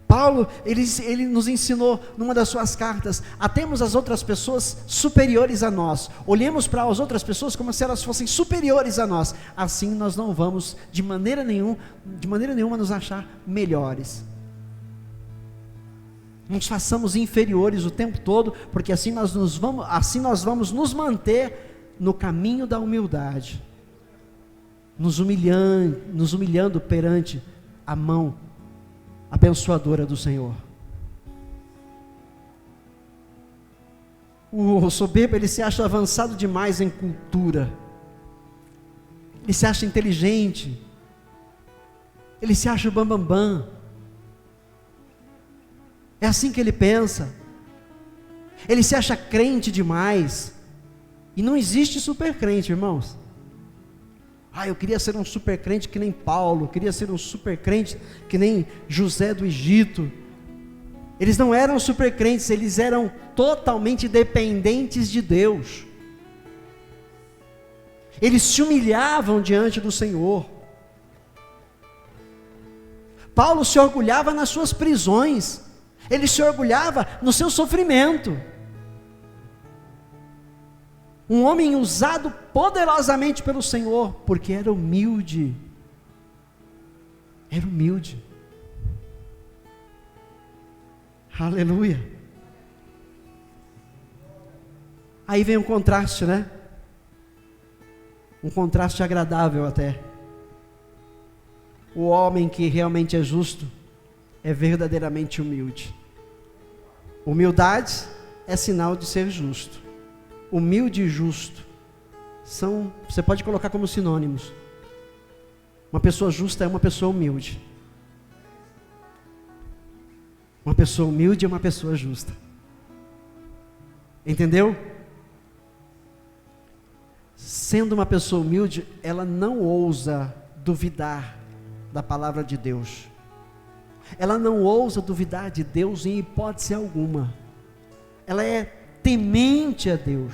Speaker 1: Paulo, ele nos ensinou numa das suas cartas a termos as outras pessoas superiores a nós. Olhemos para as outras pessoas como se elas fossem superiores a nós. Assim nós não vamos de maneira nenhuma nos achar melhores. Não nos façamos inferiores o tempo todo, porque assim nós vamos nos manter no caminho da humildade, nos humilhando perante a mão abençoadora do Senhor. O soberbo, ele se acha avançado demais em cultura, ele se acha inteligente, ele se acha o bambambam. É assim que ele pensa. Ele se acha crente demais. E não existe super crente, irmãos. Eu queria ser um super crente que nem Paulo, queria ser um super crente que nem José do Egito. Eles não eram super crentes, eles eram totalmente dependentes de Deus. Eles se humilhavam diante do Senhor. Paulo se orgulhava nas suas prisões, ele se orgulhava no seu sofrimento. Um homem usado poderosamente pelo Senhor, porque era humilde. Era humilde. Aleluia. Aí vem um contraste, né? Um contraste agradável até. O homem que realmente é justo é verdadeiramente humilde. Humildade é sinal de ser justo. Humilde e justo você pode colocar como sinônimos. Uma pessoa justa é uma pessoa humilde. Uma pessoa humilde é uma pessoa justa. Entendeu? Sendo uma pessoa humilde, ela não ousa duvidar da palavra de Deus. Ela não ousa duvidar de Deus em hipótese alguma. Ela é temente a Deus.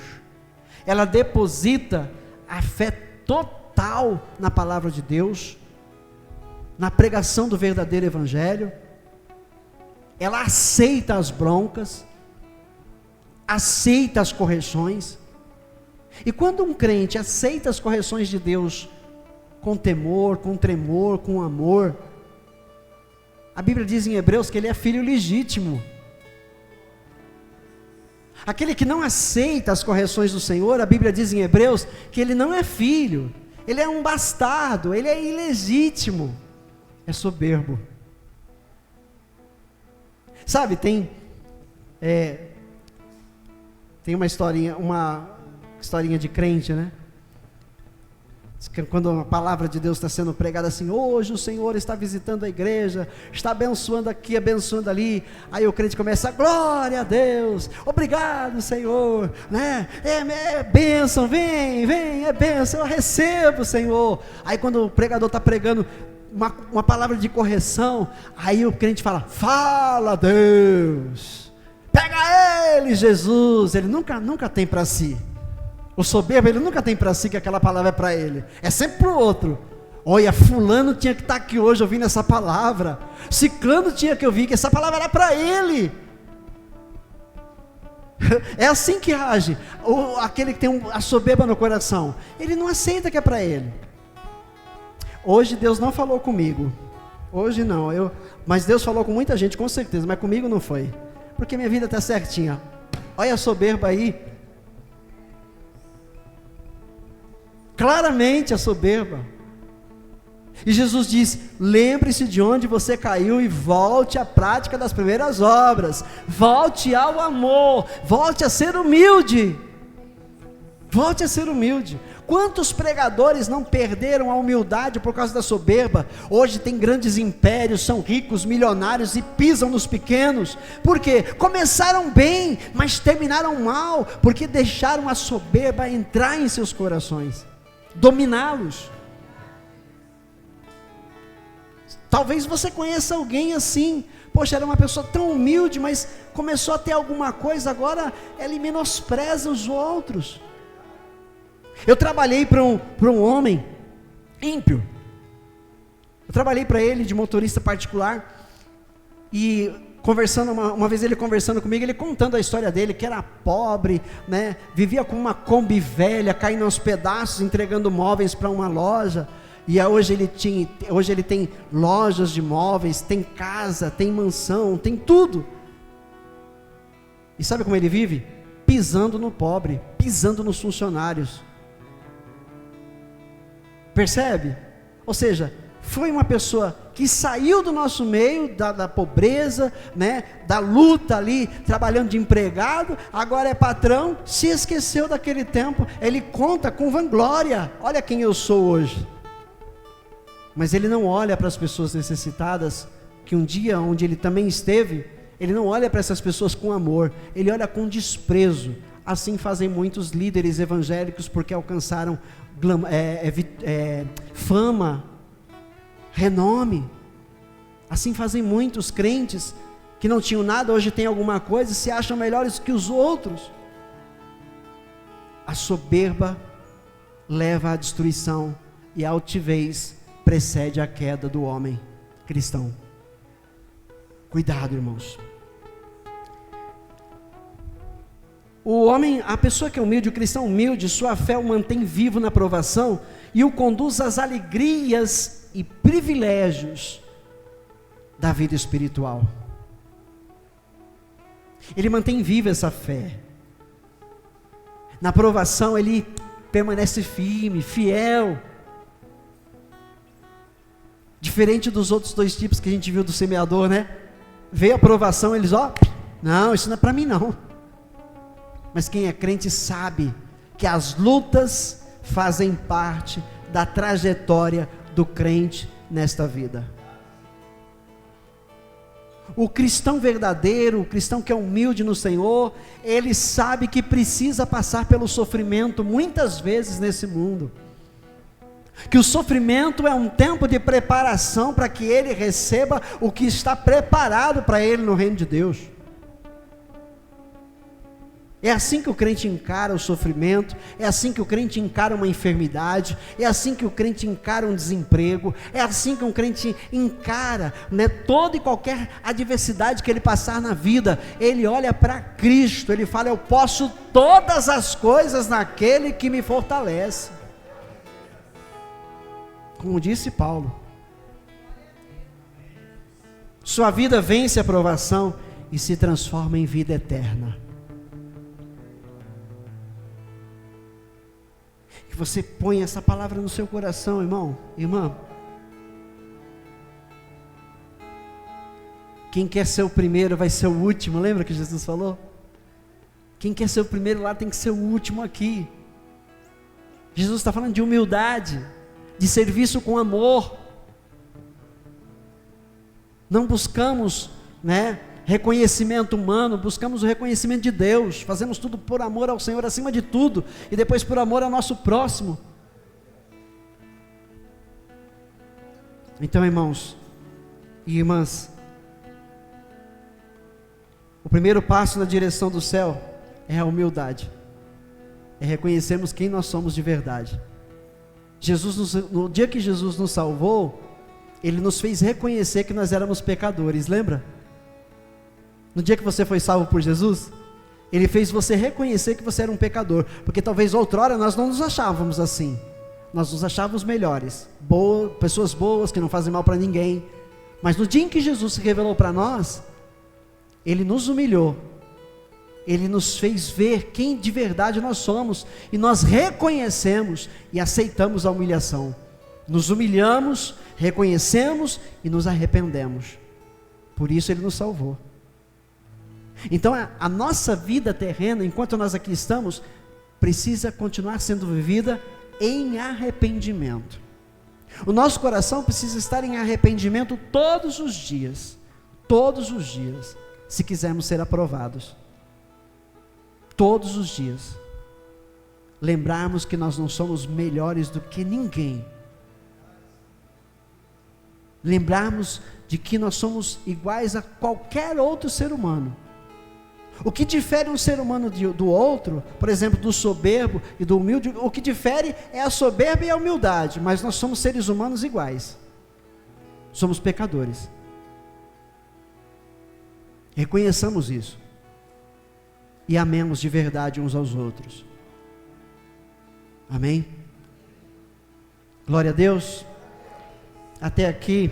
Speaker 1: Ela deposita a fé total na palavra de Deus, na pregação do verdadeiro evangelho. Ela aceita as broncas, aceita as correções. E quando um crente aceita as correções de Deus com temor, com tremor, com amor, a Bíblia diz em Hebreus que ele é filho legítimo. Aquele que não aceita as correções do Senhor, a Bíblia diz em Hebreus que ele não é filho, ele é um bastardo, ele é ilegítimo, é soberbo. Sabe, tem uma historinha de crente, né? Quando a palavra de Deus está sendo pregada assim, hoje o Senhor está visitando a igreja, está abençoando aqui, abençoando ali, aí o crente começa, glória a Deus, obrigado Senhor, né? É bênção, vem, é bênção, eu recebo Senhor. Aí quando o pregador está pregando uma palavra de correção, aí o crente fala Deus, pega ele Jesus, ele nunca tem para si. O soberbo, ele nunca tem para si que aquela palavra é para ele, é sempre para o outro. Olha, fulano tinha que estar aqui hoje ouvindo essa palavra, ciclano tinha que ouvir que essa palavra era para ele. É assim que age aquele que tem a soberba no coração, ele não aceita que é para ele. Hoje Deus não falou comigo, hoje não, mas Deus falou com muita gente com certeza, mas comigo não foi, porque minha vida está certinha. Olha a soberba aí, claramente a soberba. E Jesus diz, lembre-se de onde você caiu e volte à prática das primeiras obras, volte ao amor, volte a ser humilde, volte a ser humilde. Quantos pregadores não perderam a humildade por causa da soberba? Hoje tem grandes impérios, são ricos, milionários e pisam nos pequenos. Por quê? Começaram bem, mas terminaram mal, porque deixaram a soberba entrar em seus corações, dominá-los. Talvez você conheça alguém assim, poxa, era uma pessoa tão humilde, mas começou a ter alguma coisa, agora ele menospreza os outros. Eu trabalhei para um homem ímpio, eu trabalhei para ele de motorista particular, e conversando, uma vez ele conversando comigo, ele contando a história dele, que era pobre, né, vivia com uma Kombi velha, caindo aos pedaços, entregando móveis para uma loja, e hoje ele tem lojas de móveis, tem casa, tem mansão, tem tudo. E sabe como ele vive? Pisando no pobre, pisando nos funcionários. Percebe? Ou seja, foi uma pessoa que saiu do nosso meio, da pobreza, né, da luta ali, trabalhando de empregado, agora é patrão, se esqueceu daquele tempo, ele conta com vanglória, olha quem eu sou hoje. Mas ele não olha para as pessoas necessitadas, que um dia onde ele também esteve, Ele não olha para essas pessoas com amor, ele olha com desprezo. Assim fazem muitos líderes evangélicos porque alcançaram fama, renome. Assim fazem muitos crentes que não tinham nada, hoje têm alguma coisa e se acham melhores que os outros. A soberba leva à destruição e a altivez precede a queda do homem cristão. Cuidado, irmãos. A pessoa que é humilde, o cristão humilde, sua fé o mantém vivo na provação e o conduz às alegrias e privilégios da vida espiritual. Ele mantém viva essa fé. Na provação ele permanece firme, fiel. Diferente dos outros dois tipos que a gente viu do semeador, né? Veio a provação, eles, não, isso não é para mim não. Mas quem é crente sabe que as lutas fazem parte da trajetória do crente nesta vida. O cristão verdadeiro, o cristão que é humilde no Senhor, ele sabe que precisa passar pelo sofrimento muitas vezes nesse mundo. Que o sofrimento é um tempo de preparação para que ele receba o que está preparado para ele no reino de Deus. É assim que o crente encara o sofrimento, é assim que o crente encara uma enfermidade, é assim que o crente encara um desemprego, é assim que um crente encara, toda e qualquer adversidade que ele passar na vida. Ele olha para Cristo, ele fala: eu posso todas as coisas naquele que me fortalece. Como disse Paulo, sua vida vence a provação e se transforma em vida eterna. Que você ponha essa palavra no seu coração, irmão, irmã. Quem quer ser o primeiro vai ser o último, lembra que Jesus falou? Quem quer ser o primeiro lá tem que ser o último aqui. Jesus está falando de humildade, de serviço com amor. Não buscamos, reconhecimento humano, buscamos o reconhecimento de Deus. Fazemos tudo por amor ao Senhor acima de tudo, e depois por amor ao nosso próximo. Então, irmãos e irmãs, o primeiro passo na direção do céu é a humildade, é reconhecermos quem nós somos de verdade. No dia que Jesus nos salvou, Ele nos fez reconhecer que nós éramos pecadores, lembra? No dia que você foi salvo por Jesus, Ele fez você reconhecer que você era um pecador, porque talvez outrora nós não nos achávamos assim, nós nos achávamos melhores, pessoas boas que não fazem mal para ninguém, mas no dia em que Jesus se revelou para nós, Ele nos humilhou, Ele nos fez ver quem de verdade nós somos, e nós reconhecemos e aceitamos a humilhação, nos humilhamos, reconhecemos e nos arrependemos, por isso Ele nos salvou. Então a nossa vida terrena, enquanto nós aqui estamos, precisa continuar sendo vivida em arrependimento. O nosso coração precisa estar em arrependimento todos os dias, se quisermos ser aprovados. Todos os dias, lembrarmos que nós não somos melhores do que ninguém, lembrarmos de que nós somos iguais a qualquer outro ser humano. O que difere um ser humano do outro, por exemplo, do soberbo e do humilde, o que difere é a soberba e a humildade, mas nós somos seres humanos iguais, somos pecadores. Reconheçamos isso e amemos de verdade uns aos outros. Amém? Glória a Deus. Até aqui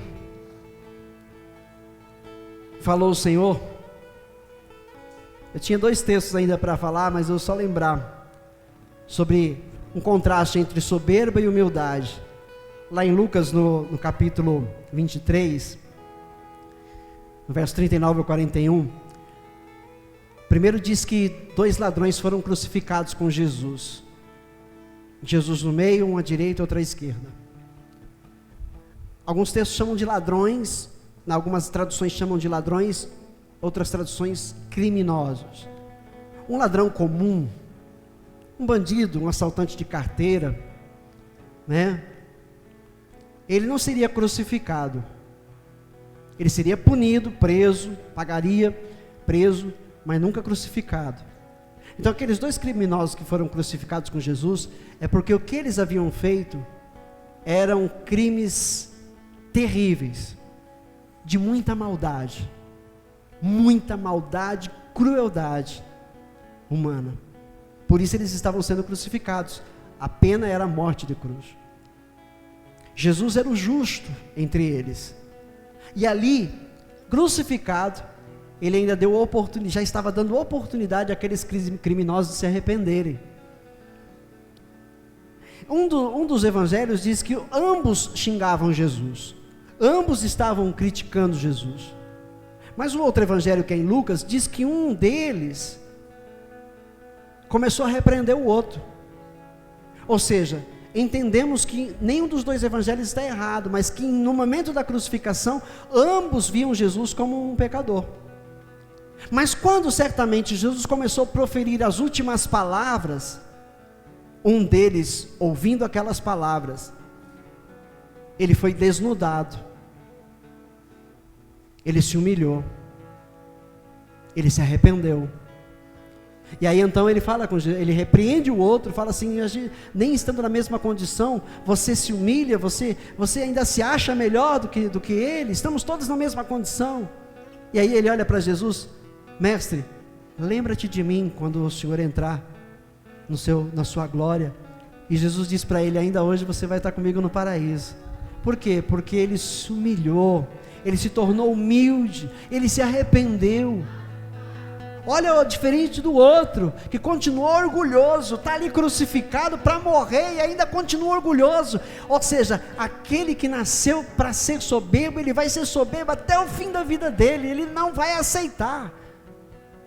Speaker 1: falou o Senhor. Eu tinha 2 textos ainda para falar, mas eu só lembrar sobre um contraste entre soberba e humildade. Lá em Lucas, no capítulo 23, no verso 39 ao 41, primeiro diz que 2 ladrões foram crucificados com Jesus. Jesus no meio, um à direita e outro à esquerda. Alguns textos chamam de ladrões, algumas traduções chamam de ladrões outras traduções, criminosos. Um ladrão comum, um bandido, um assaltante de carteira, né? Ele não seria crucificado. Ele seria punido, preso, pagaria, preso, mas nunca crucificado. Então aqueles dois criminosos que foram crucificados com Jesus, é porque o que eles haviam feito eram crimes terríveis, de muita maldade, crueldade humana. Por isso eles estavam sendo crucificados. A pena era a morte de cruz. Jesus era o justo entre eles. E ali, crucificado, ele ainda deu oportunidade, já estava dando oportunidade àqueles criminosos de se arrependerem. Um dos evangelhos diz que ambos xingavam Jesus, ambos estavam criticando Jesus. Mas o outro evangelho, que é em Lucas, diz que um deles começou a repreender o outro. Ou seja, entendemos que nenhum dos dois evangelhos está errado, mas que no momento da crucificação, ambos viam Jesus como um pecador. Mas quando certamente Jesus começou a proferir as últimas palavras, um deles, ouvindo aquelas palavras, ele foi desnudado, ele se humilhou, ele se arrependeu. E aí então ele fala com Jesus, ele repreende o outro, fala assim: nem estando na mesma condição, você se humilha, você ainda se acha melhor do que ele, estamos todos na mesma condição. E aí ele olha para Jesus: mestre, lembra-te de mim quando o Senhor entrar na sua glória. E Jesus diz para ele: ainda hoje você vai estar comigo no paraíso. Por quê? Porque ele se humilhou, ele se tornou humilde, ele se arrependeu. Olha, diferente do outro, que continuou orgulhoso, está ali crucificado para morrer e ainda continua orgulhoso. Ou seja, aquele que nasceu para ser soberbo, ele vai ser soberbo até o fim da vida dele, ele não vai aceitar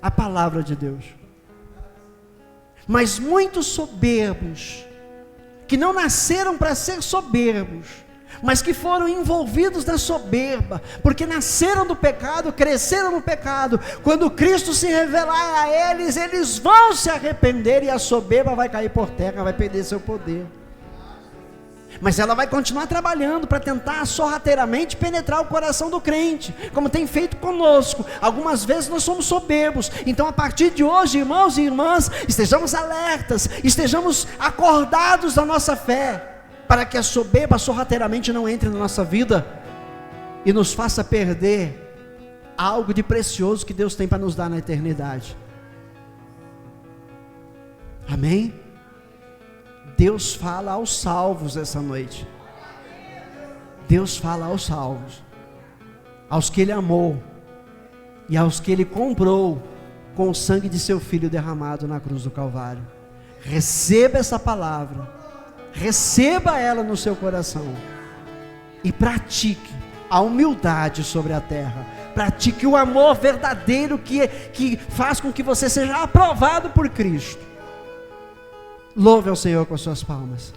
Speaker 1: a palavra de Deus. Mas muitos soberbos, que não nasceram para ser soberbos, mas que foram envolvidos na soberba, porque nasceram do pecado, cresceram no pecado, quando Cristo se revelar a eles, eles vão se arrepender e a soberba vai cair por terra, vai perder seu poder. Mas ela vai continuar trabalhando para tentar sorrateiramente penetrar o coração do crente, como tem feito conosco. Algumas vezes nós somos soberbos. Então a partir de hoje, irmãos e irmãs, estejamos alertas, estejamos acordados da nossa fé, para que a soberba sorrateiramente não entre na nossa vida e nos faça perder algo de precioso que Deus tem para nos dar na eternidade. Amém? Deus fala aos salvos essa noite. Deus fala aos salvos, aos que Ele amou e aos que Ele comprou com o sangue de seu Filho derramado na cruz do Calvário. Receba essa palavra, receba ela no seu coração e pratique a humildade sobre a terra, pratique o amor verdadeiro que faz com que você seja aprovado por Cristo. Louve ao Senhor com as suas palmas.